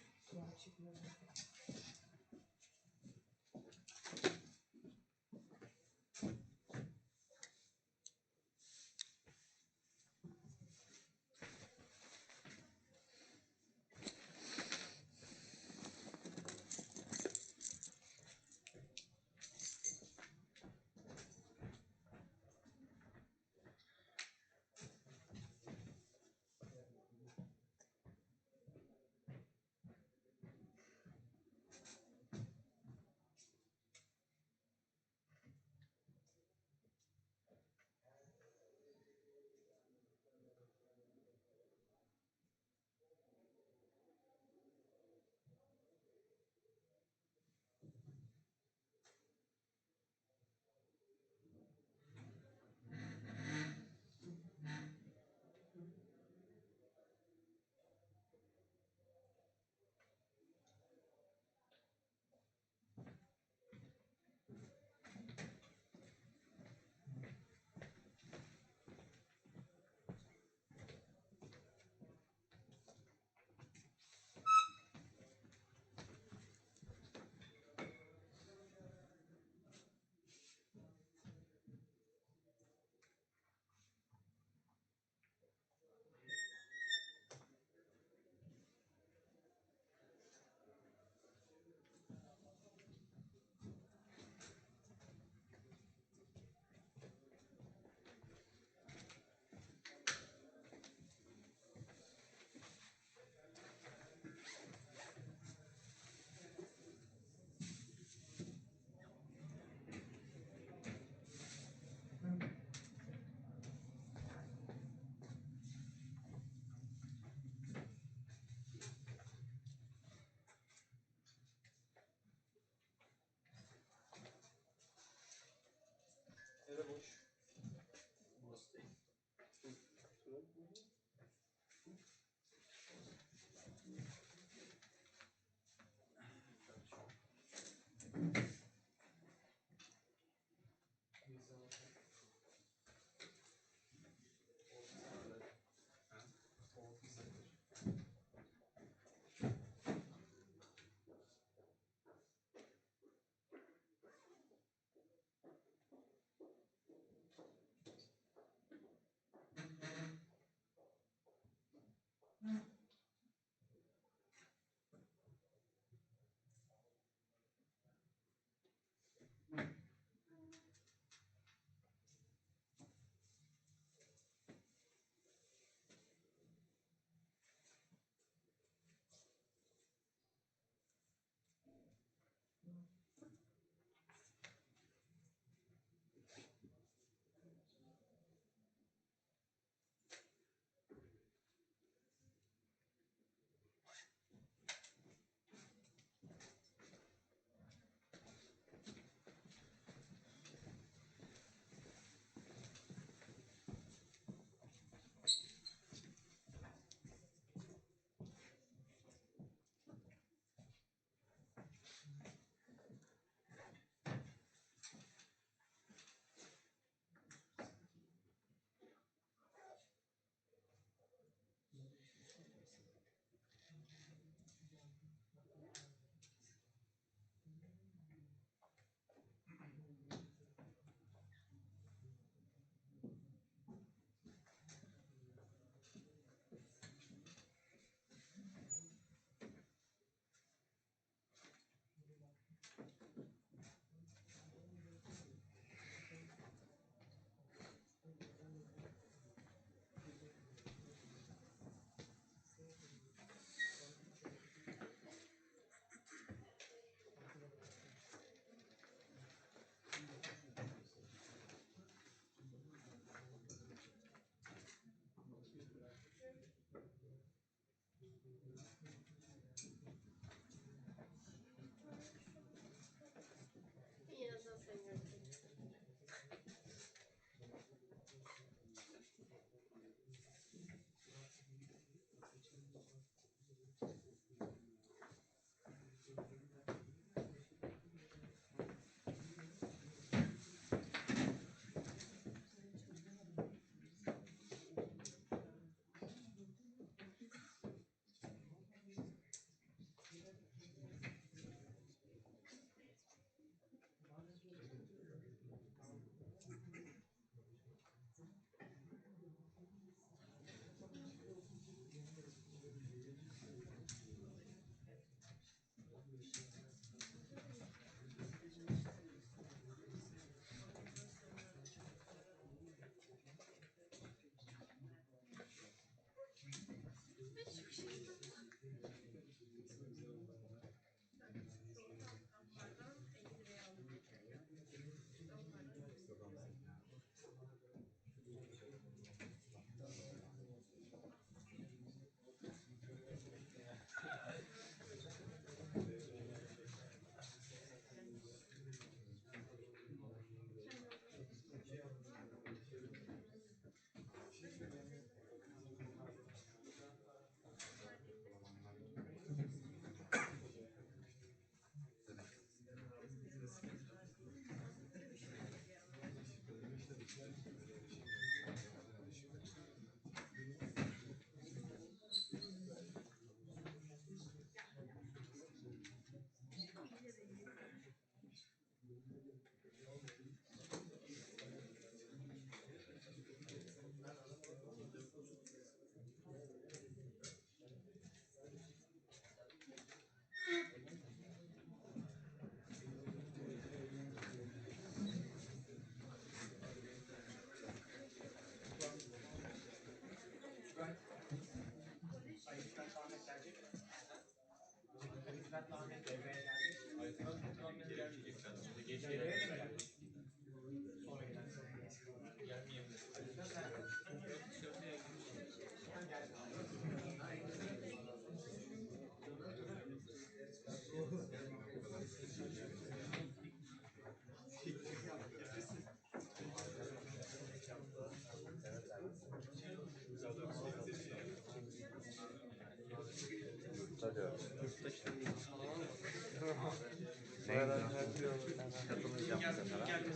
Katılmayacağım bu sefer.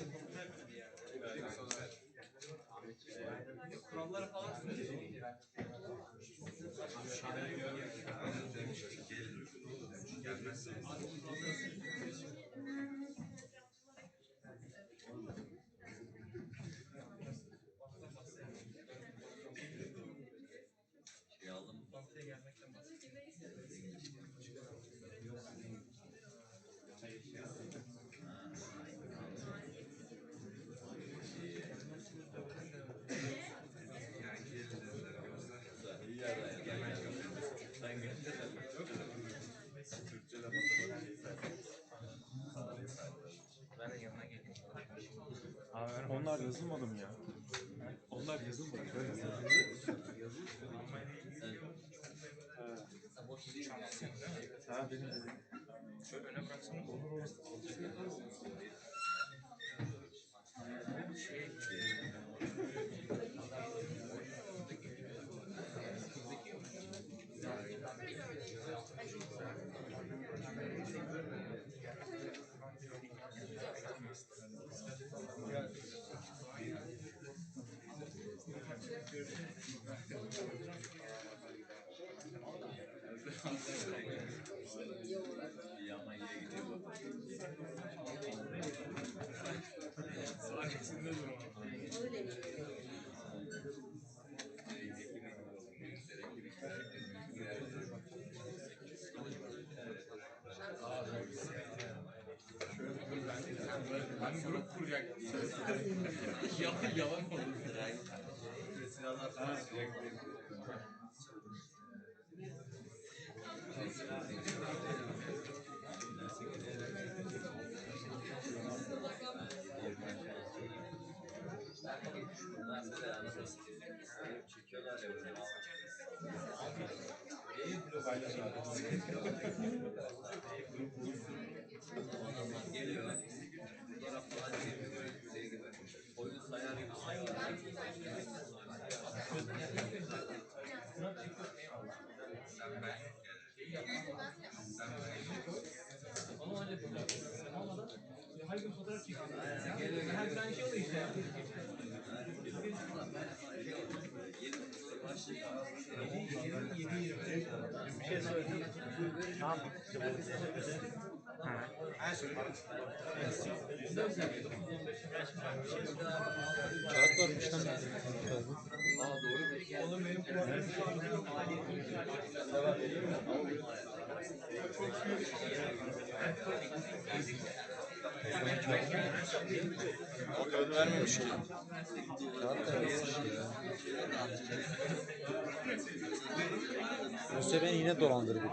Abi onlar yazılmadı mı ya? Onlar yazılmadı. Ha benim dedim. Şöyle öne bıraksana. Ben grup kuracaktım. Yalan oldu. Geliyor. Fotoğraf falan çekiyor. Şey gibi. Oyun sayar gibi sayıyor. Bir şey söyledim. Tamam. Kağıt varmış lan. O kağıdı vermemiş ki. Kağıt da vermemiş ya. Yoksa beni yine dolandırdı ya.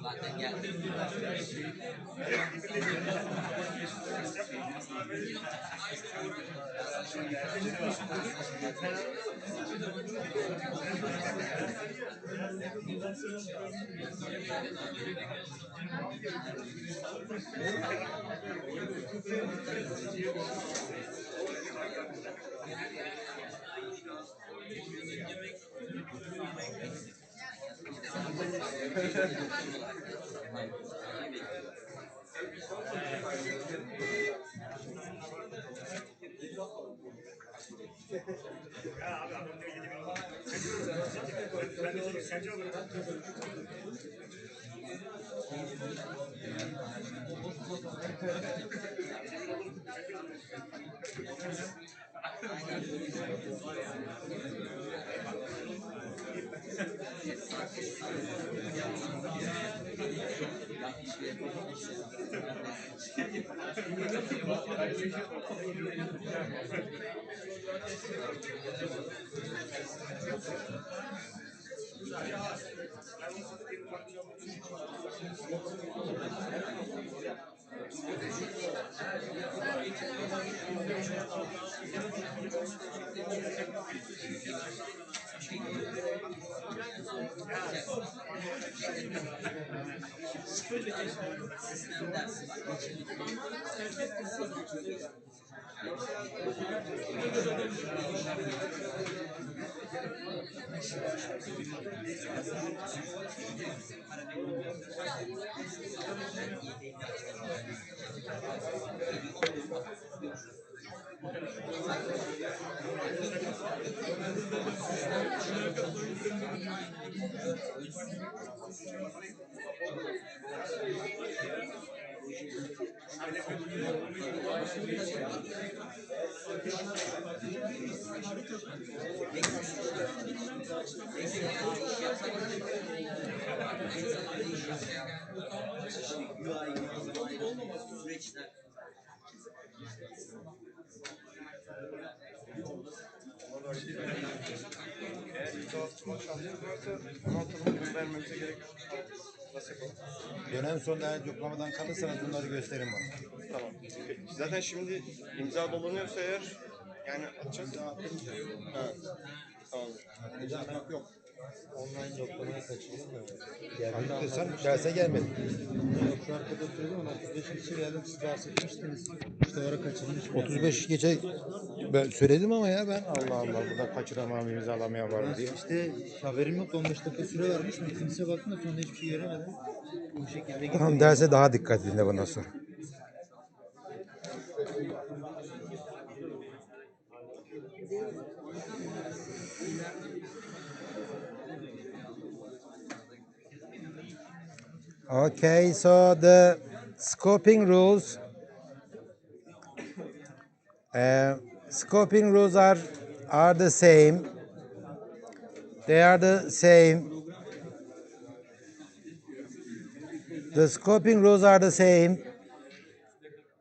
Zaten geldi. Eğer imza şartımız varsa bunu atalım. Bunu vermemize gerek yok. Nasıl yapalım? Dönem sonunda eğer yoklamadan kalırsanız bunları gösterin bana. Tamam. Zaten şimdi imza dolanıyorsa eğer yani atacağız. Ha. Tamam. Atmak yok. Online yoklamaya kaçırdım da. Anlatırsan derse gelmedin. Yok şu arkada söyledim ama 35 kişi geldim siz bahsetmiştiniz. İşte o ara kaçırmış. 35 gece ben söyledim ama ya ben Allah Allah burada kaçıramam imzalamaya var mı diye. İşte haberim yok 15 dakika süre vermiş. Kimse baktım da sonra hiçbir şey göremedim. Bu şekilde Tamam derse daha dikkat edin de bundan sonra. Okay, so the scoping rules. Scoping rules are the same. They are the same. The scoping rules are the same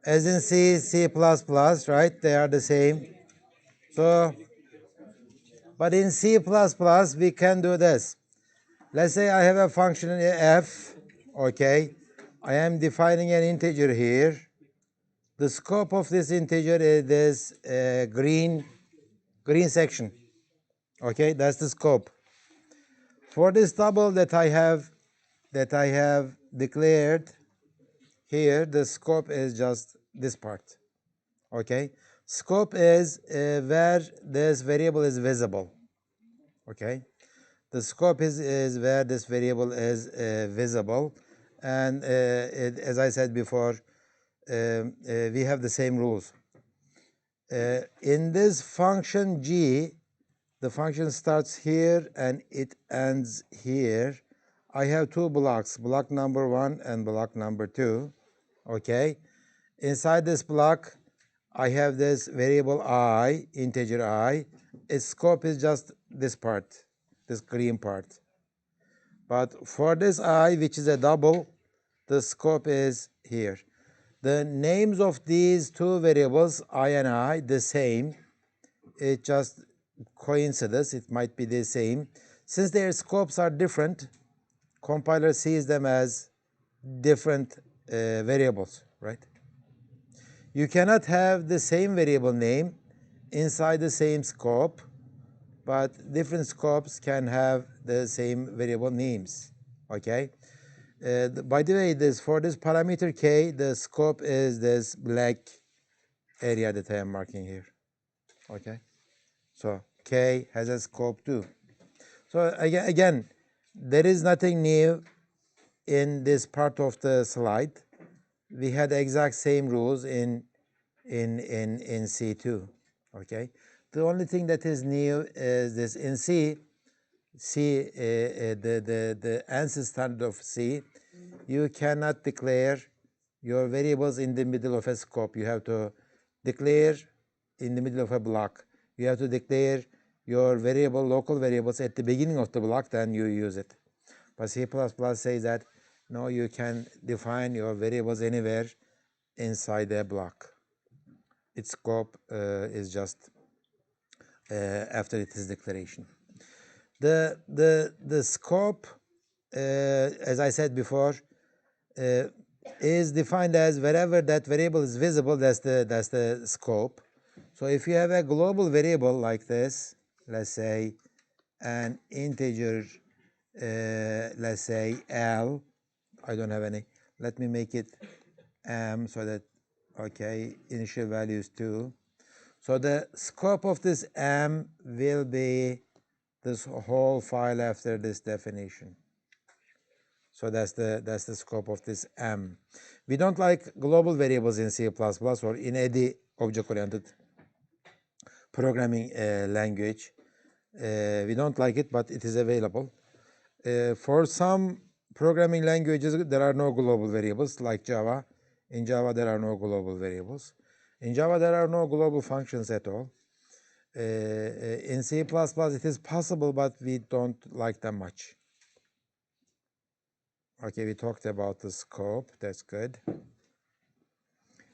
as in C, C++, right? They are the same. So, but in C++, we can do this. Let's say I have a function f, okay? I am defining an integer here. The scope of this integer is this green section, okay? That's the scope. For this double that I have declared here, the scope is just this part, okay? Scope is where this variable is visible, okay? The scope is where this variable is visible, and as I said before, we have the same rules. In this function g, the function starts here and it ends here. I have two blocks, block number 1 and block number 2, okay? Inside this block, I have this variable I, integer I. Its scope is just this part, this green part. But for this I, which is a double, the scope is here. The names of these two variables, I and I, the same. It just coincidence, it might be the same. Since their scopes are different, compiler sees them as different variables, right? You cannot have the same variable name inside the same scope, but different scopes can have the same variable names, okay? By the way, for this parameter k, the scope is this black area that I am marking here, okay? So k has a scope too. So again, there is nothing new in this part of the slide, we had exact same rules in C2. Okay, the only thing that is new is this in C, the ANSYS standard of C, you cannot declare your variables in the middle of a scope. You have to declare in the middle of a block. You have to declare your local variables at the beginning of the block, then you use it. But C++ says that no, you can define your variables anywhere inside a block. Its scope is just after it is declaration. The scope, as I said before, is defined as wherever that variable is visible, that's the scope. So if you have a global variable like this, let's say an integer, let's say L, I don't have any, let me make it M so that, okay, initial value is 2. So the scope of this M will be this whole file after this definition. So that's the scope of this M. We don't like global variables in C++ or in any object-oriented programming language. We don't like it, but it is available. For some programming languages, there are no global variables, like Java. In Java, there are no global variables. In Java, there are no global functions at all. In C++, it is possible, but we don't like them much. Okay, we talked about the scope. That's good.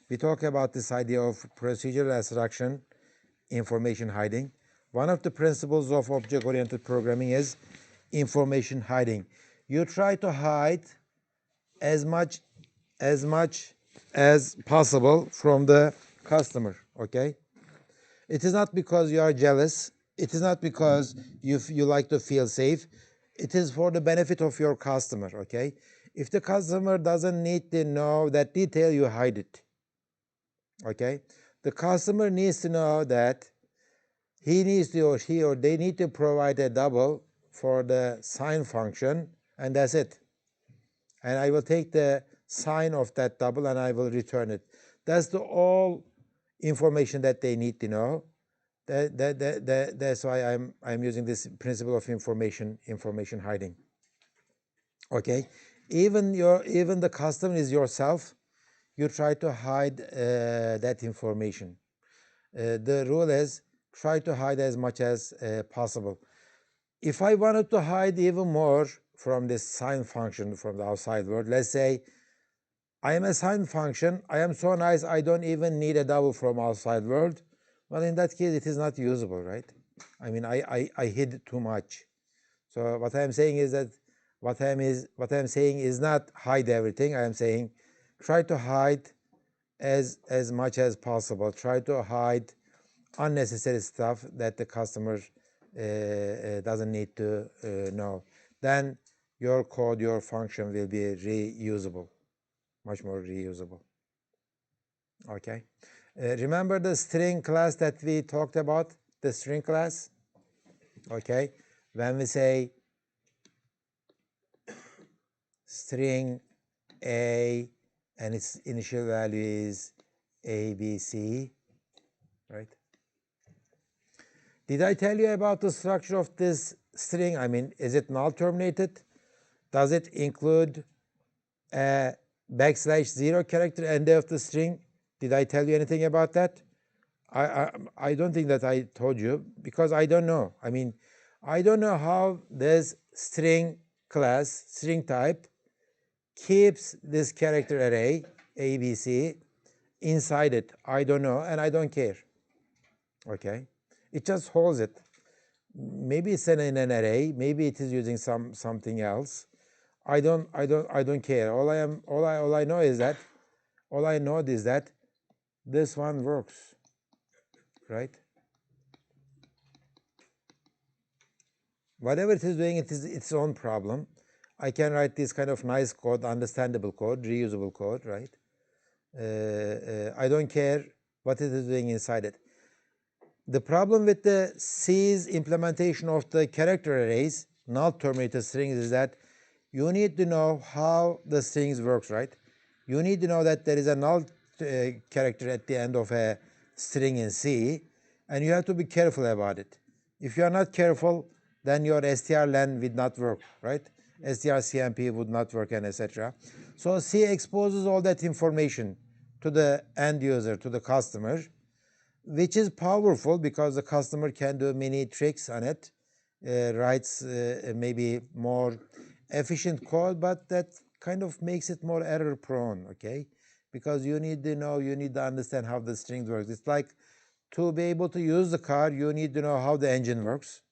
We talked about this idea of procedural abstraction, information hiding. One of the principles of object-oriented programming is information hiding. You try to hide as much as possible from the customer, okay? It is not because you are jealous. It is not because you like to feel safe. It is for the benefit of your customer, okay? If the customer doesn't need to know that detail, you hide it, okay? The customer needs to know that he needs to, or he or they need to provide a double for the sign function, and that's it. And I will take the sign of that double and I will return it. That's the all information that they need to know. That's why I'm using this principle of information hiding. Okay, even the customer is yourself. You try to hide that information. The rule is try to hide as much as possible. If I wanted to hide even more from this sign function from the outside world, let's say I am a sign function, I am so nice I don't even need a double from outside world. Well, in that case, it is not usable, right? I mean, I hid too much. So what I am saying is that what I am saying is not hide everything. I am saying try to hide as much as possible. Try to hide unnecessary stuff that the customer doesn't need to know. Then your code, your function will be reusable, much more reusable. Okay. Remember the string class that we talked about? The string class? Okay. When we say string A and its initial value is ABC, right? Did I tell you about the structure of this string? I mean, is it null terminated? Does it include a \0 character end of the string? Did I tell you anything about that? I don't think that I told you because I don't know. I mean, I don't know how this string class, string type, keeps this character array, ABC, inside it. I don't know, and I don't care. Okay? It just holds it. Maybe it's in an array. Maybe it is using something else. I don't care. All I know is that this one works, right? Whatever it is doing, it is its own problem. I can write this kind of nice code, understandable code, reusable code, right? I don't care what it is doing inside it. The problem with the C's implementation of the character arrays, null terminated strings, is that you need to know how the strings works, right? You need to know that there is a null character at the end of a string in C, and you have to be careful about it. If you are not careful, then your strlen would not work, right? strcmp would not work, and etc. So C exposes all that information to the end user, to the customer, which is powerful because the customer can do many tricks on it, writes maybe more efficient code, but that kind of makes it more error prone, okay? Because you need to know, you need to understand how the strings works. It's like to be able to use the car, you need to know how the engine works.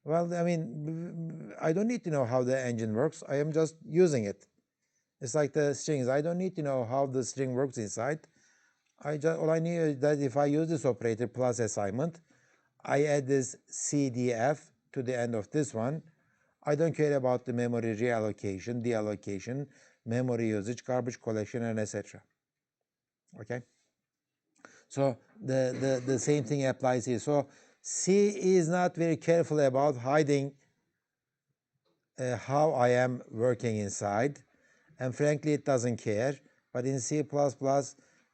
Well, I mean, I don't need to know how the engine works. I am just using it. It's like the strings. I don't need to know how the string works inside. All I need is that if I use this operator plus assignment, I add this CDF to the end of this one. I don't care about the memory reallocation, deallocation, memory usage, garbage collection, and etc. Okay? So the same thing applies here. So C is not very careful about hiding how I am working inside, and frankly it doesn't care. But in C++,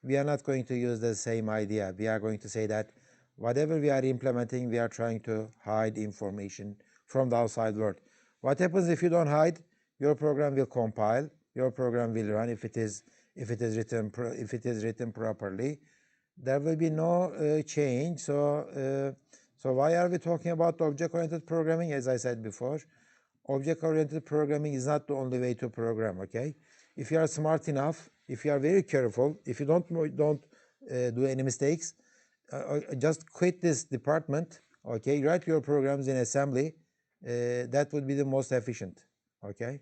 we are not going to use the same idea. We are going to say that whatever we are implementing, we are trying to hide information from the outside world. What happens if you don't hide? Your program will compile, your program will run if it is written properly. There will be no change. So why are we talking about object-oriented programming? As I said before, object-oriented programming is not the only way to program, okay? If you are smart enough, if you are very careful, if you don't do any mistakes, just quit this department, okay? Write your programs in assembly. That would be the most efficient, okay?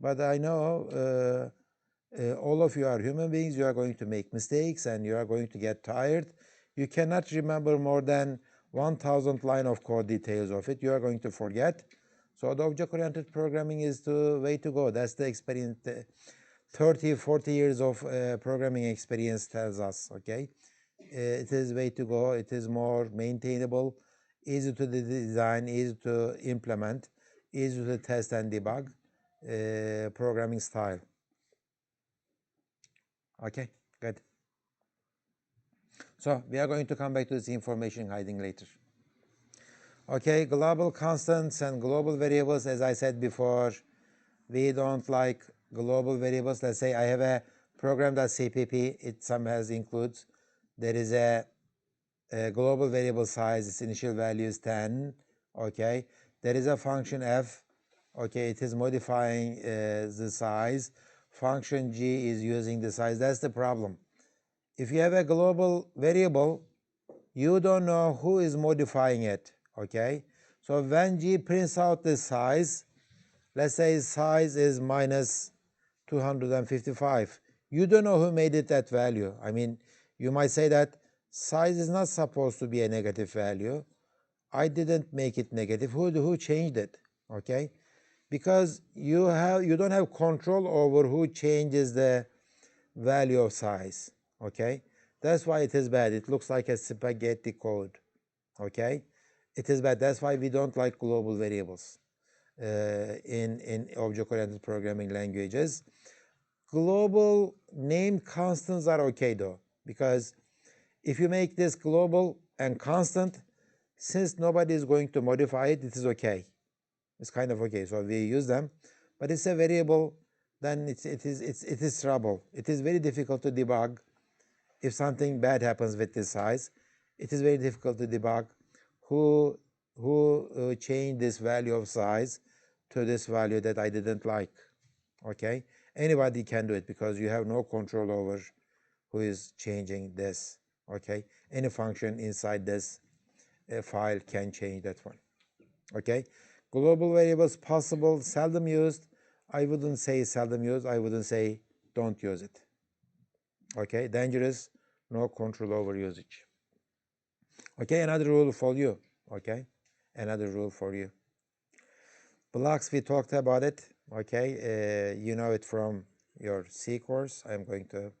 But I know all of you are human beings. You are going to make mistakes, and you are going to get tired. You cannot remember more than 1,000 line of code details of it. You are going to forget. So the object-oriented programming is the way to go. That's the experience. 30, 40 years of programming experience tells us, okay? It is way to go. It is more maintainable, easy to design, easy to implement, easy to test and debug programming style. Okay, good. So we are going to come back to this information hiding later. Okay, global constants and global variables, as I said before, we don't like global variables. Let's say I have a program.cpp, it somehow includes, there is a global variable size, its initial value is 10, okay? There is a function f, okay, it is modifying the size. Function g is using the size. That's the problem. If you have a global variable, you don't know who is modifying it, okay? So when g prints out the size, let's say size is minus 255. You don't know who made it that value. I mean, you might say that size is not supposed to be a negative value. I didn't make it negative. Who changed it? Okay? Because you don't have control over who changes the value of size. Okay? That's why it is bad. It looks like a spaghetti code. Okay? It is bad. That's why we don't like global variables in object-oriented programming languages. Global named constants are okay though, because if you make this global and constant, since nobody is going to modify it, it is okay. It's kind of okay. So we use them, but it's a variable. Then it is trouble. It is very difficult to debug if something bad happens with this size. It is very difficult to debug who changed this value of size to this value that I didn't like. Okay, anybody can do it because you have no control over who is changing this. Okay, any function inside this file can change that one. Okay, global variables possible, seldom used. I wouldn't say seldom used. I wouldn't say don't use it. Okay, dangerous, no control over usage. Okay, another rule for you. Okay, another rule for you. Blocks, we talked about it. Okay, you know it from your C course. I'm going to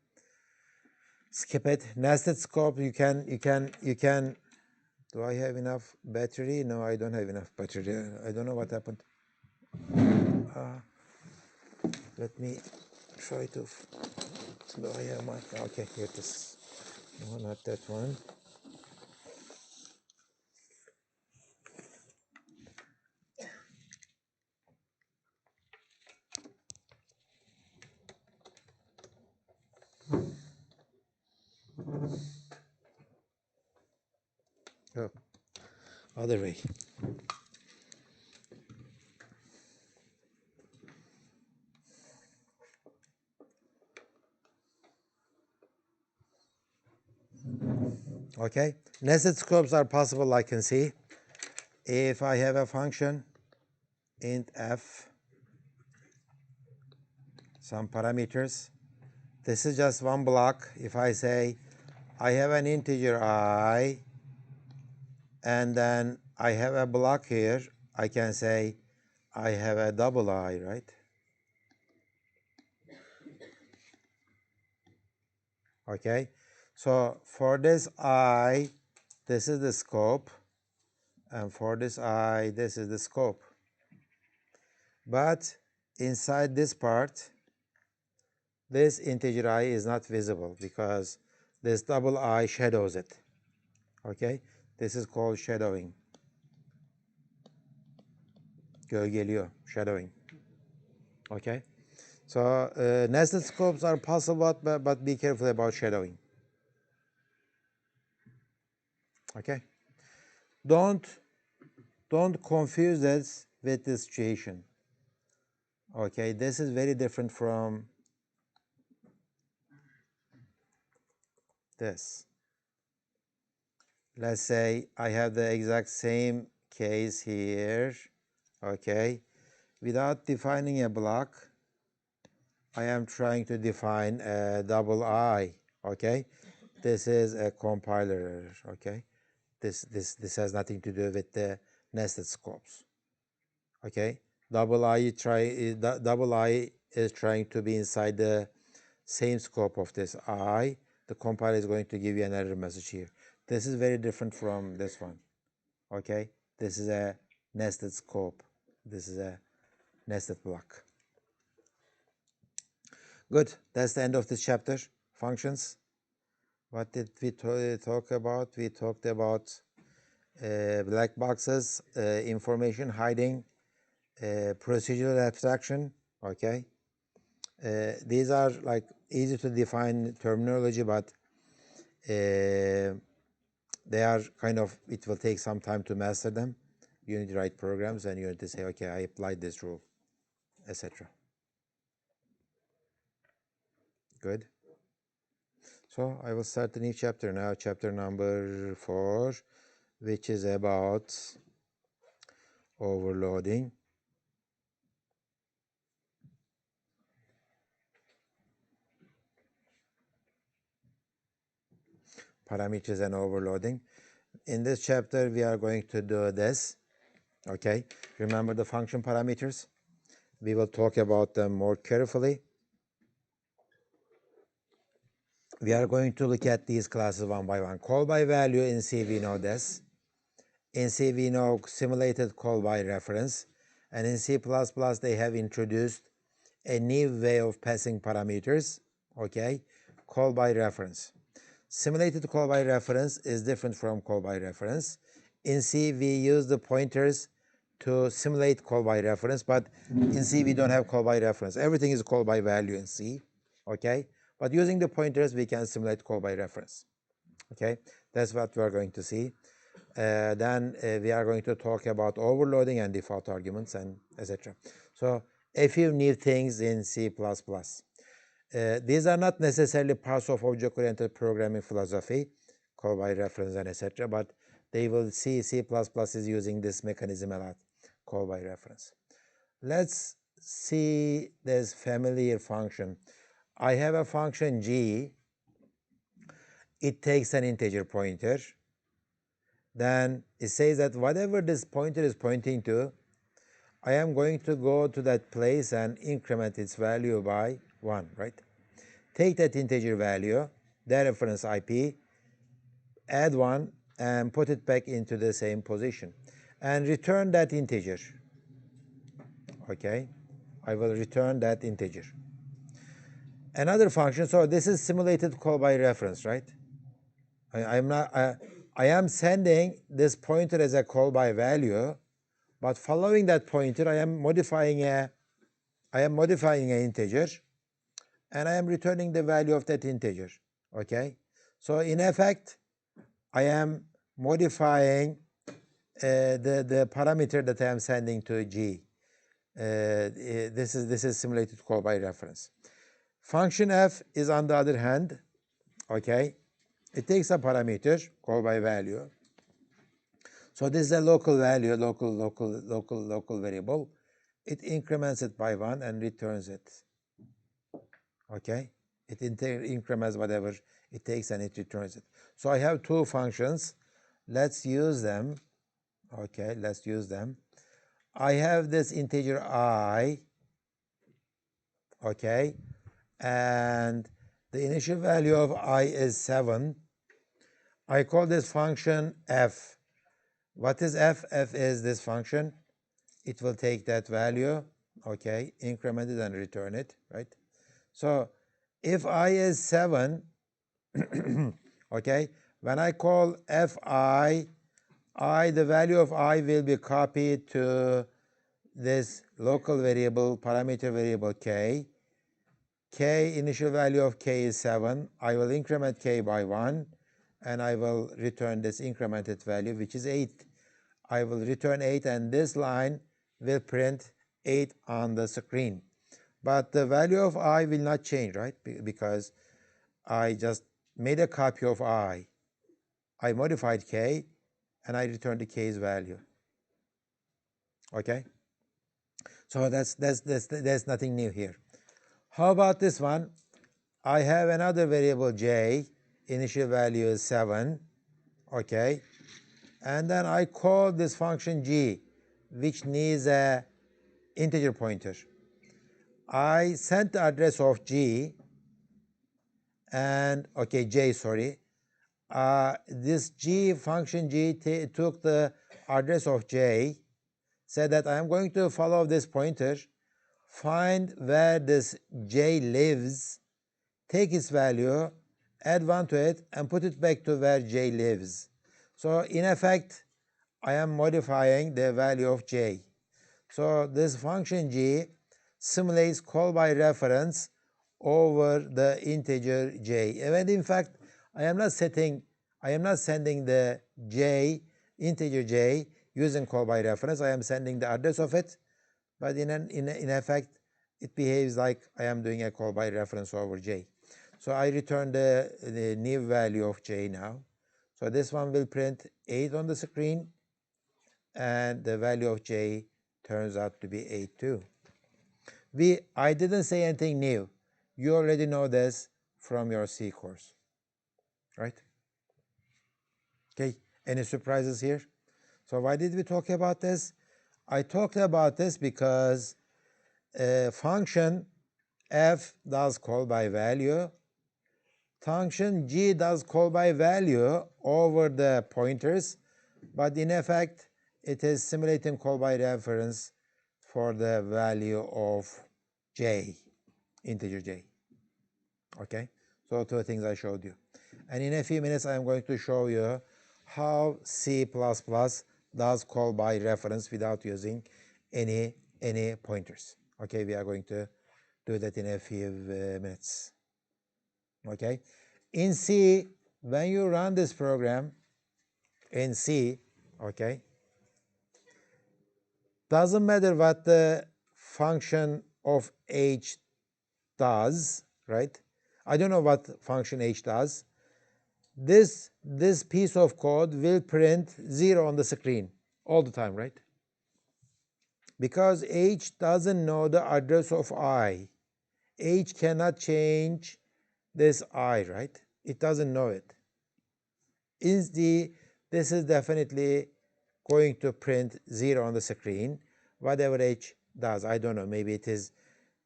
skip it. Nested scope, you can. Do I have enough battery? No, I don't have enough battery. I don't know what happened. Let me try to. Do I have my? Okay, here it is. No, not that one. Oh, other way. Okay, nested scopes are possible, I can see. If I have a function, int f, some parameters, this is just one block. If I say I have an integer I, and then I have a block here, I can say I have a double I, right? Okay, so for this I, this is the scope, and for this I, this is the scope. But inside this part, this integer I is not visible because this double I shadows it. Okay, this is called shadowing. Gölgeliyor, shadowing. Okay, so nested scopes are possible, but be careful about shadowing. Okay, don't confuse this with this situation. Okay, this is very different from this. Let's say I have the exact same case here. Okay, without defining a block, I am trying to define a double I. Okay, this is a compiler error. Okay, this has nothing to do with the nested scopes. Okay, double I is trying to be inside the same scope of this I. The compiler is going to give you an error message here. This is very different from this one. Okay, this is a nested scope. This is a nested block. Good, that's the end of this chapter. Functions. What did we talk about? We talked about black boxes, information hiding, procedural abstraction. Okay, these are like easy to define terminology, but they are kind of, it will take some time to master them. You need to write programs and you need to say, okay, I applied this rule, etc. Good. So I will start the new chapter now, chapter number 4, which is about overloading. Parameters and overloading. In this chapter, we are going to do this. Okay, remember the function parameters. We will talk about them more carefully. We are going to look at these classes one by one. Call by value in C, we know this. In C, we know simulated call by reference. And in C++, they have introduced a new way of passing parameters, okay, call by reference. Simulated call by reference is different from call by reference. In C, we use the pointers to simulate call by reference, but in C, we don't have call by reference. Everything is call by value in C, okay? But using the pointers, we can simulate call by reference, okay? That's what we are going to see. Then we are going to talk about overloading and default arguments and etc. So a few new things in C++. These are not necessarily parts of object-oriented programming philosophy, call by reference and etc., but they will see C++ is using this mechanism a lot, call by reference. Let's see this familiar function. I have a function g. It takes an integer pointer. Then it says that whatever this pointer is pointing to, I am going to go to that place and increment its value by 1, right? Take that integer value, the reference IP, add 1, and put it back into the same position. And return that integer. Okay? I will return that integer. Another function, so this is simulated call by reference, right? I am sending this pointer as a call by value, but following that pointer, I am modifying an integer, and I am returning the value of that integer. Okay, so in effect, I am modifying the parameter that I am sending to G. This is simulated call by reference. Function f is, on the other hand, okay, it takes a parameter call by value. So this is a local value, local variable. It increments it by 1 and returns it. Okay, it increments whatever it takes and it returns it. So I have two functions. Let's use them. Okay, let's use them. I have this integer I, okay, and the initial value of I is 7. I call this function f. What is f? F is this function. It will take that value, okay, increment it and return it, right? So if I is 7, okay, when I call fi, the value of I will be copied to this local variable, parameter variable k. K, initial value of k is 7. I will increment k by 1, and I will return this incremented value, which is 8. I will return 8, and this line will print 8 on the screen. But the value of I will not change, right? Because I just made a copy of I. I modified k, and I returned the k's value. Okay? So there's nothing new here. How about this one? I have another variable j, initial value is 7, okay? And then I call this function g, which needs a integer pointer. I sent the address of g, and, okay, j, sorry. This g, function g, took the address of j, said that I am going to follow this pointer, find where this j lives, take its value, add 1 to it, and put it back to where j lives. So in effect, I am modifying the value of j. So this function g simulates call by reference over the integer j. And in fact, I am not sending the j, integer j, using call by reference. I am sending the address of it, but in effect, it behaves like I am doing a call by reference over j. So I return the new value of j now. So this one will print 8 on the screen, and the value of j turns out to be 8 too. I didn't say anything new. You already know this from your C course, right? Okay, any surprises here? So why did we talk about this? I talked about this because function f does call by value. Function g does call by value over the pointers, but in effect, it is simulating call by reference for the value of j, integer j. Okay, so two things I showed you. And in a few minutes, I am going to show you how C++ does call by reference without using any pointers. Okay, we are going to do that in a few minutes. Okay, in C, when you run this program in C, okay, doesn't matter what the function of h does, right? I don't know what function h does. This piece of code will print 0 on the screen all the time, right? Because h doesn't know the address of I. H cannot change this I, right? It doesn't know it. This is definitely going to print 0 on the screen, whatever h does. I don't know, maybe it is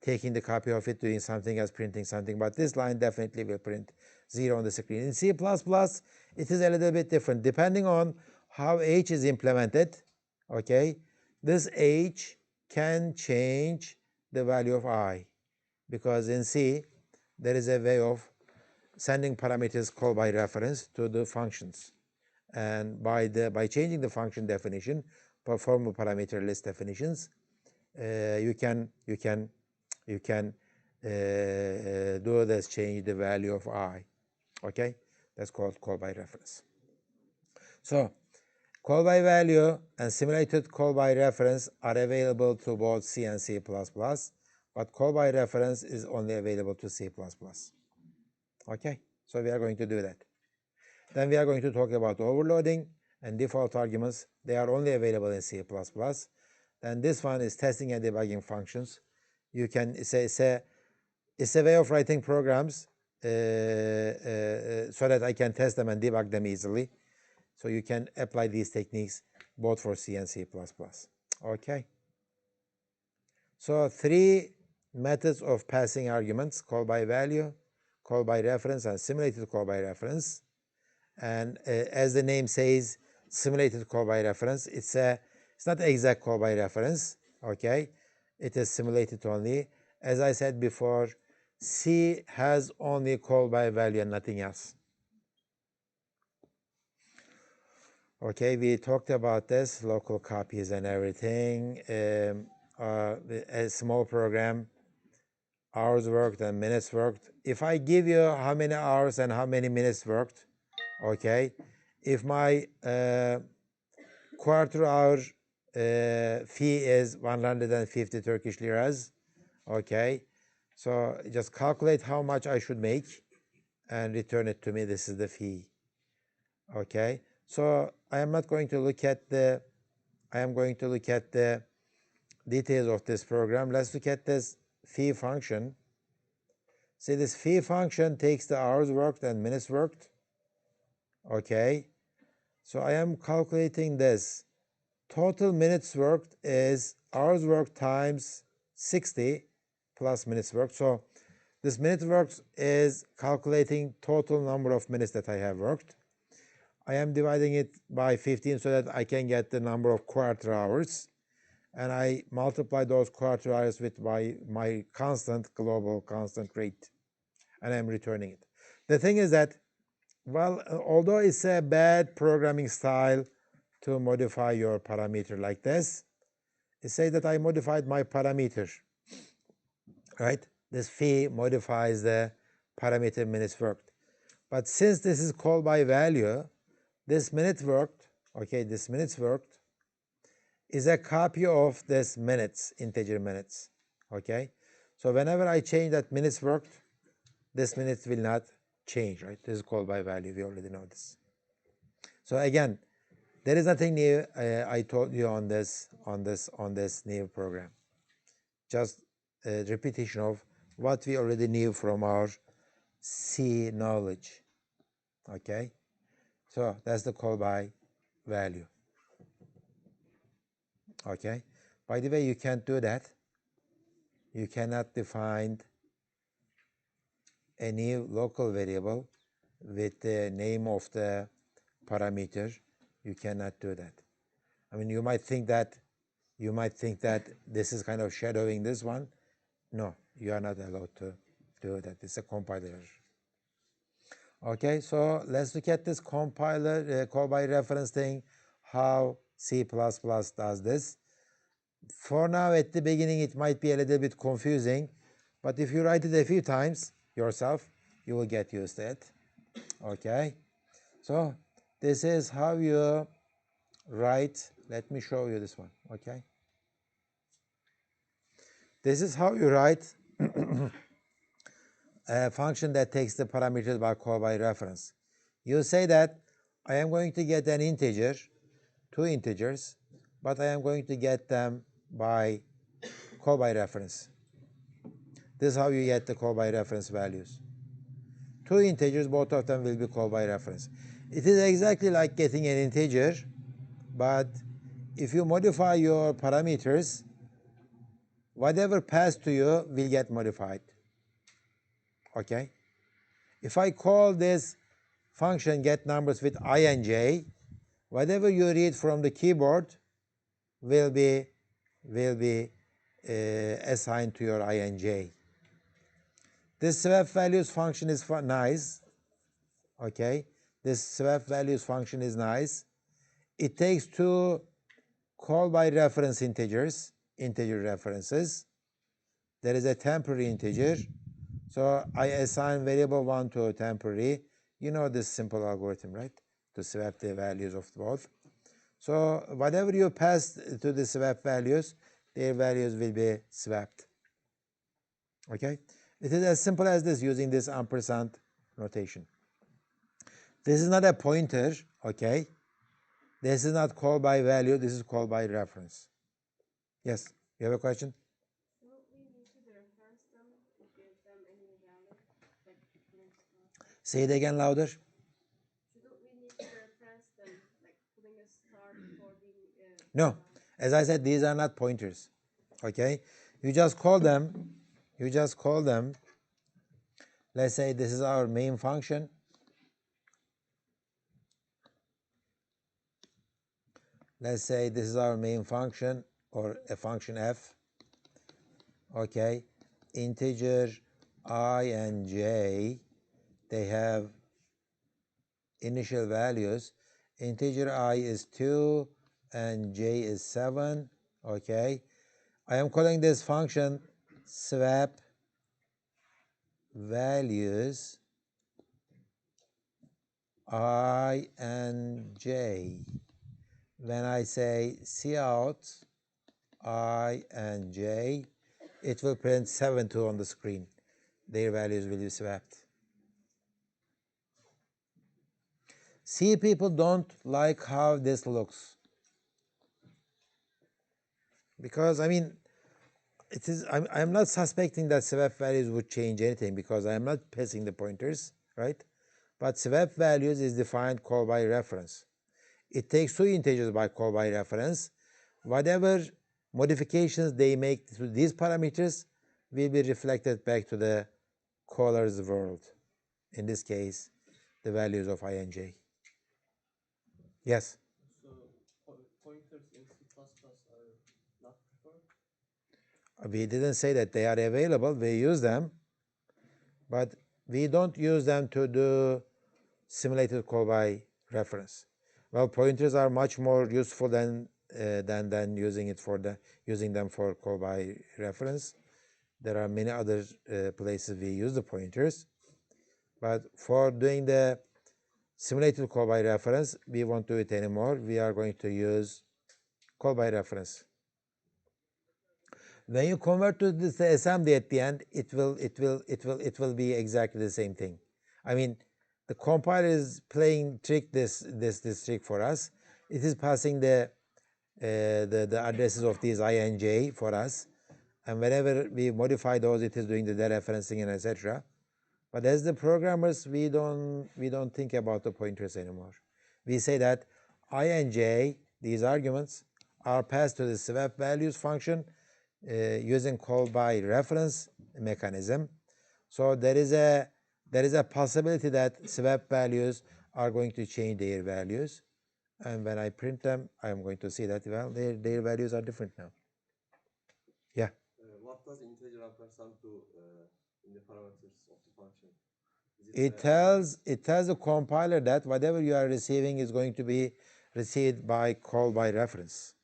taking the copy of it, doing something else, printing something, but this line definitely will print 0 on the screen. In C++, it is a little bit different. Depending on how h is implemented, okay, this h can change the value of I, because in C there is a way of sending parameters call by reference to the functions, and by changing the function definition, formal parameter list definitions, you can do this, change the value of I. Okay, that's called call by reference. So call by value and simulated call by reference are available to both C and C++, but call by reference is only available to C++. Okay, so we are going to do that. Then we are going to talk about overloading and default arguments. They are only available in C++. Then this one is testing and debugging functions. You can it's a way of writing programs so that I can test them and debug them easily. So you can apply these techniques both for C and C++. Okay. So 3 methods of passing arguments: call by value, call by reference, and simulated call by reference. And as the name says, simulated call by reference, it's not exact call by reference. Okay, it is simulated only. As I said before, C has only call by value and nothing else. Okay, we talked about this, local copies and everything. A small program, hours worked and minutes worked. If I give you how many hours and how many minutes worked, okay, if my quarter hour fee is 150 Turkish liras, okay, so just calculate how much I should make and return it to me. This is the fee. Okay, so I am not going to look at the details of this program. Let's look at this fee function. See, this fee function takes the hours worked and minutes worked. Okay, so I am calculating this. Total minutes worked is hours worked times 60 plus minutes worked. So this minute worked is calculating total number of minutes that I have worked. I am dividing it by 15 so that I can get the number of quarter hours. And I multiply those quarter hours with my constant, global constant rate. And I'm returning it. The thing is that, well, although it's a bad programming style to modify your parameter like this, it says that I modified my parameter, right? This fee modifies the parameter minutes worked. But since this is called by value, this minute worked, okay, this minutes worked is a copy of this minutes, integer minutes, okay? So whenever I change that minutes worked, this minutes will not change, right? This is called by value. We already know this. So again, there is nothing new I told you on this new program. Just a repetition of what we already knew from our C knowledge. Okay, so that's the call by value. Okay, by the way, you can't do that. You cannot define a new local variable with the name of the parameter. You cannot do that. I mean, you might think that this is kind of shadowing this one. No, you are not allowed to do that. It's a compiler. Okay, so let's look at this compiler call by reference thing, how C++ does this. For now, at the beginning, it might be a little bit confusing, but if you write it a few times yourself, you will get used to it. Okay, so this is how you write. Let me show you this one. Okay, this is how you write a function that takes the parameters by call by reference. You say that I am going to get an integer, 2 integers, but I am going to get them by call by reference. This is how you get the call by reference values. 2 integers, both of them will be called by reference. It is exactly like getting an integer, but if you modify your parameters, whatever passed to you will get modified. Okay? If I call this function get numbers with I and j, whatever you read from the keyboard will be assigned to your ij. This swap values function is nice. Okay, this swap values function is nice. It takes two call by reference integers, integer references. There is a temporary integer. So I assign variable 1 to a temporary. You know this simple algorithm, right? To swap the values of both. So whatever you pass to the swap values, their values will be swapped. Okay? It is as simple as this using this ampersand notation. This is not a pointer, okay? This is not called by value, this is called by reference. Yes, you have a question? Don't we need to reference them to give them any value? Like, say it again louder. Shouldn't we need to reference them, like putting a star before the... No, as I said, these are not pointers, okay? You just call them, let's say this is our main function. Let's say this is our main function or a function f, okay? Integer I and j, they have initial values. Integer I is 2 and j is 7, okay? I am calling this function swap values I and j. When I say cout I and j, it will print 7, 2 on the screen. Their values will be swapped. C people don't like how this looks. Because, I mean, I'm not suspecting that swap values would change anything because I am not passing the pointers, right? But swap values is defined call by reference. It takes two integers by call by reference. Whatever modifications they make to these parameters will be reflected back to the caller's world. In this case, the values of I and j. Yes? So pointers in C++ are not preferred? We didn't say that they are available. We use them, but we don't use them to do simulated call by reference. Well, pointers are much more useful than using them for call by reference. There are many other places we use the pointers, but for doing the simulated call by reference, we won't do it anymore. We are going to use call by reference. When you convert to this assembly at the end, it will be exactly the same thing. I mean, the compiler is playing this trick for us. It is passing the addresses of these I and j for us, and whenever we modify those, it is doing the dereferencing and etc. But as the programmers, we don't think about the pointers anymore. We say that I and j, these arguments, are passed to the swap values function using call by reference mechanism. So there is a possibility that swap values are going to change their values, and when I print them, I am going to see that, well, their values are different now. Yeah. What does integer ampersand do in the parameters of the function? It tells the compiler that whatever you are receiving is going to be received by call by reference.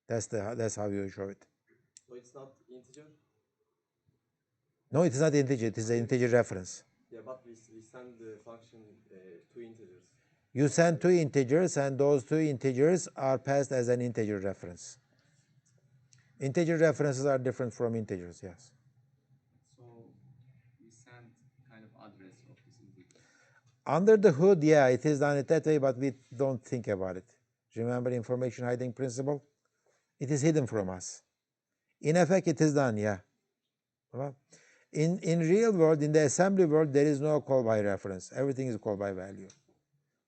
That's how you show it. So it's not integer? No, it is not integer. It is an integer reference. Yeah, but we send the function two integers. You send two integers, and those two integers are passed as an integer reference. Integer references are different from integers, yes. So we send kind of address of this integer. Under the hood, yeah, it is done it that way, but we don't think about it. Remember information hiding principle? It is hidden from us. In effect, it is done, yeah. Well, in real world, in the assembly world, there is no call by reference. Everything is called by value.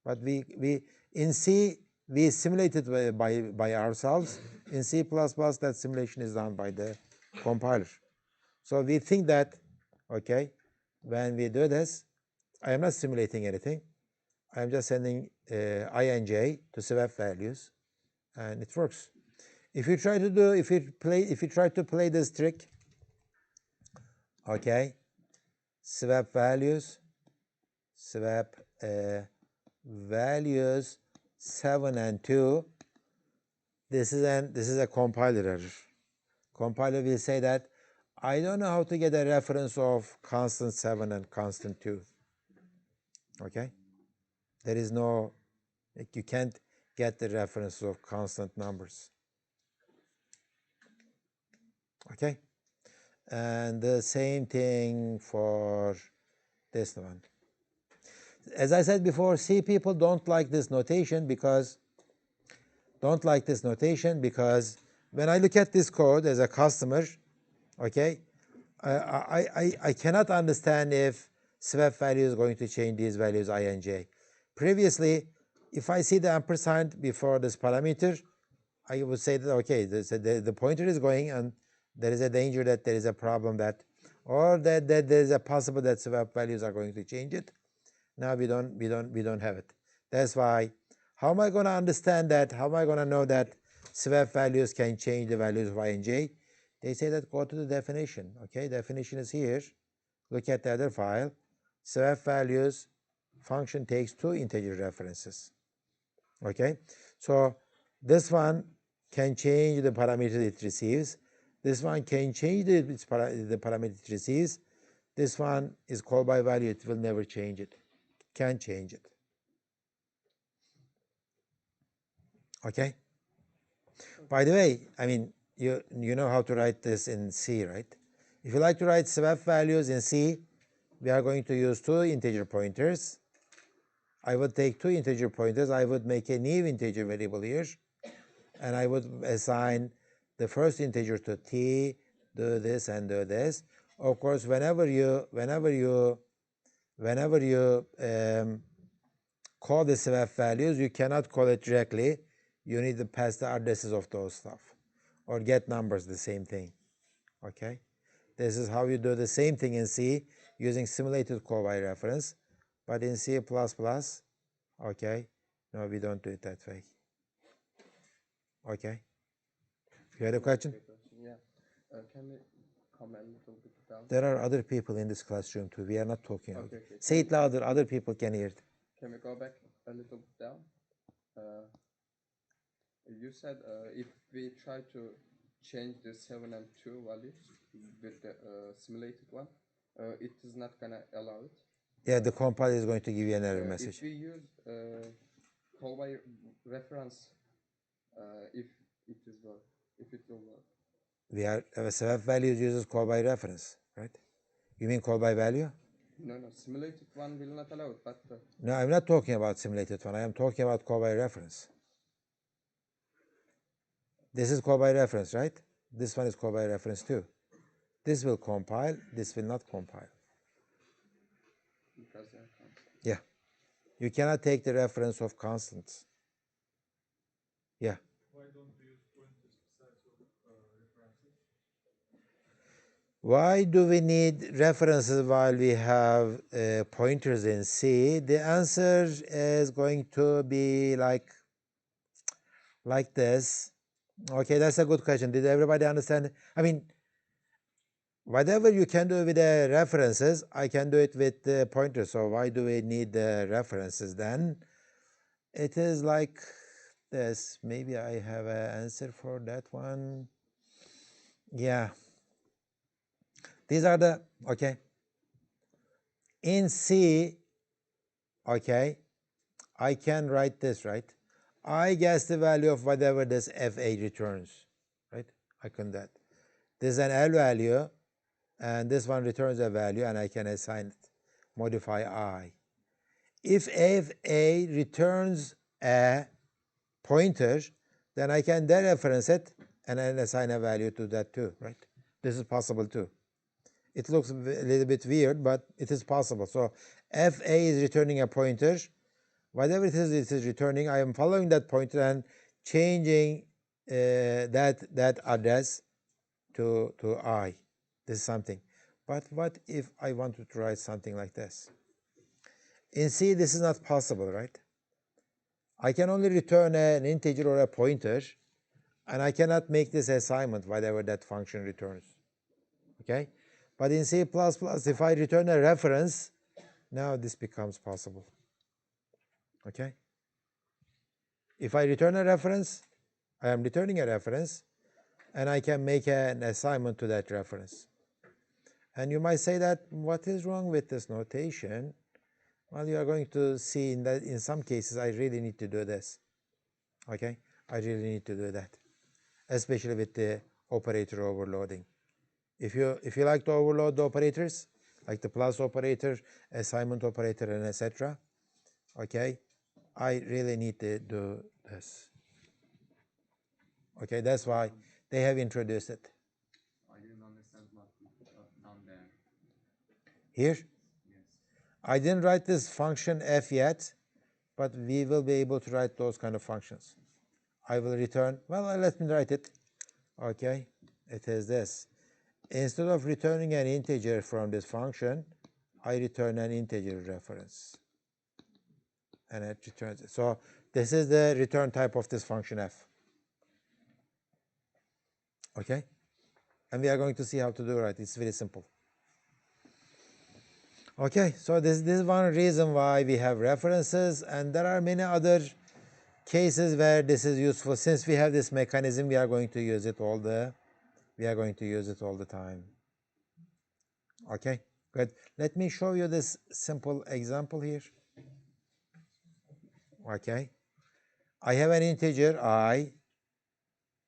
But we in C, we simulate it by ourselves. In C++, that simulation is done by the compiler. So we think that, okay, when we do this, I am not simulating anything. I am just sending I and j to swap values, and it works. If you try to do, if you try to play this trick, okay, swap values 7 and 2. This is a compiler error. Compiler will say that I don't know how to get a reference of constant 7 and constant 2. Okay, there is no, like, you can't get the reference of constant numbers. Okay, and the same thing for this one. As I said before, C people don't like this notation because when I look at this code as a customer, okay, I cannot understand if swap value is going to change these values I and j. Previously, if I see the ampersand before this parameter, I would say that, okay, the pointer is going and there is a danger that there is a problem that, or that there is a possible that swap values are going to change it. Now we don't have it. That's why, how am I going to understand that? How am I going to know that swap values can change the values of I and j? They say that go to the definition. Okay, definition is here. Look at the other file. Swap values function takes 2 integer references. Okay, so this one can change the parameter it receives. This one can change the parameter it receives. This one is call by value. It will never change it. Can't change it. Okay. By the way, I mean, you know how to write this in C, right? If you like to write swap values in C, we are going to use 2 integer pointers. I would take 2 integer pointers. I would make a new integer variable here, and I would assign the first integer to t, do this and do this. Of course, whenever you call the swap values, you cannot call it directly. You need to pass the addresses of those stuff, or get numbers, the same thing. Okay, this is how you do the same thing in C using simulated call by reference, but in C++, okay, no, we don't do it that way. Okay, you had a question? Yeah. Can we come a little bit down? There are other people in this classroom too. We are not talking. Okay. Say it louder. Other people can hear it. Can we go back a little bit down? You said if we try to change the 7 and 2 values with the simulated one, it is not gonna allow it. Yeah, the compiler is going to give you an error message. If we use call by reference, if it will work. We are swap values uses call by reference, right? You mean call by value? No, simulated one will not allow it, but No, I'm not talking about simulated one. I am talking about call by reference. This is call by reference, right? This one is call by reference too. This will compile, this will not compile. Because they are constant. Yeah. You cannot take the reference of constants. Yeah. Why don't we use pointers besides references? Why do we need references while we have pointers in C? The answer is going to be like this. Okay, that's a good question. Did everybody understand? I mean, whatever you can do with the references, I can do it with the pointers. So why do we need the references then? It is like this. Maybe I have an answer for that one. Yeah. These are the, okay. In C, okay, I can write this, right? I guess the value of whatever this FA returns, right? I can that. This is an L value, and this one returns a value, and I can assign it, modify I. If FA returns a pointer, then I can dereference it and then assign a value to that too, right? This is possible too. It looks a little bit weird, but it is possible. So FA is returning a pointer. Whatever it is returning, I am following that pointer and changing that address to I. This is something. But what if I wanted to write something like this? In C, this is not possible, right? I can only return an integer or a pointer. And I cannot make this assignment, whatever that function returns. Okay? But in C++, if I return a reference, now this becomes possible. Okay? If I return a reference, I am returning a reference, and I can make an assignment to that reference. And you might say that, what is wrong with this notation? Well, you are going to see that in some cases I really need to do this. Okay? I really need to do that, especially with the operator overloading. If you like to overload the operators, like the plus operator, assignment operator, and etc., okay, I really need to do this. Okay, that's why they have introduced it. I didn't understand what you done there. Here? Yes. I didn't write this function f yet, but we will be able to write those kind of functions. I will return, well, let me write it. Okay, it is this. Instead of returning an integer from this function, I return an integer reference. And it returns it. So this is the return type of this function f. Okay? And we are going to see how to do it. It's very simple. Okay, so this is one reason why we have references, and there are many other cases where this is useful. Since we have this mechanism, we are going to use it all the time. Okay, good. Let me show you this simple example here. Okay, I have an integer I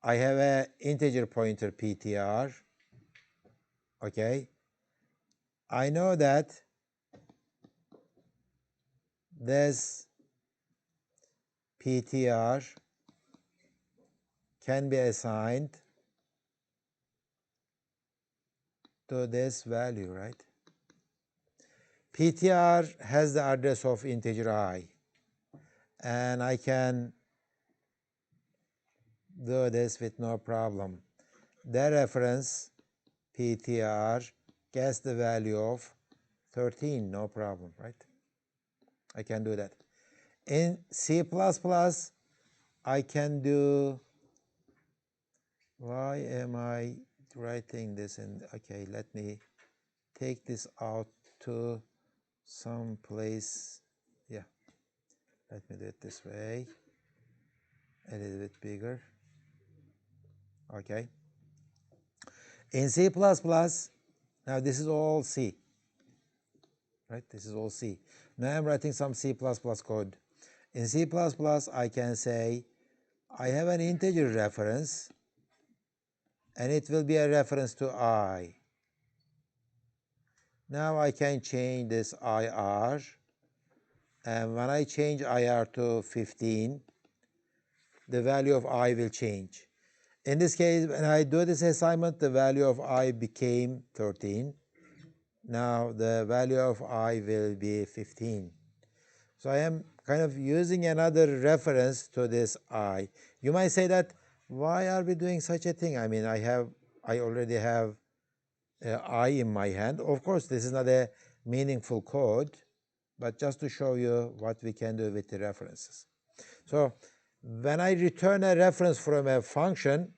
have an integer pointer ptr. Okay, I know that this ptr can be assigned to this value, right? ptr has the address of integer I, and I can do this with no problem. The reference ptr gets the value of 13, no problem, right? I can do that. In C++, I can do, why am I writing this in, okay, let me take this out to some place, yeah, let me do it this way, a little bit bigger, okay. In C++, now this is all C, right? This is all C. Now I'm writing some C++ code. In C++, I can say, I have an integer reference, and it will be a reference to I. Now I can change this IR, and when I change IR to 15, the value of I will change. In this case, when I do this assignment, the value of I became 13. Now the value of I will be 15. So I am kind of using another reference to this I. You might say that, why are we doing such a thing? I mean, I already have I in my hand. Of course, this is not a meaningful code, but just to show you what we can do with the references. So when I return a reference from a function,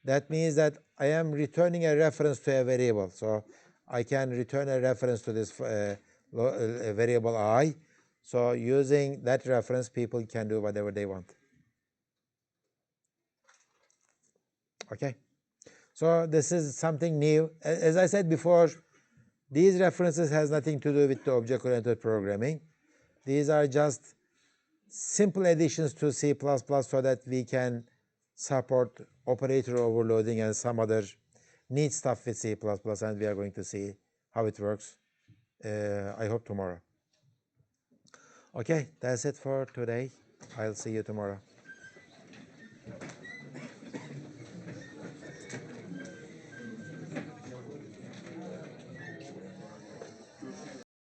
that means that I am returning a reference to a variable. So I can return a reference to this variable I. So using that reference, people can do whatever they want. Okay. So this is something new. As I said before, these references has nothing to do with the object-oriented programming. These are just simple additions to C++ so that we can support operator overloading and some other neat stuff with C++, and we are going to see how it works, I hope tomorrow. Okay, that's it for today. I'll see you tomorrow.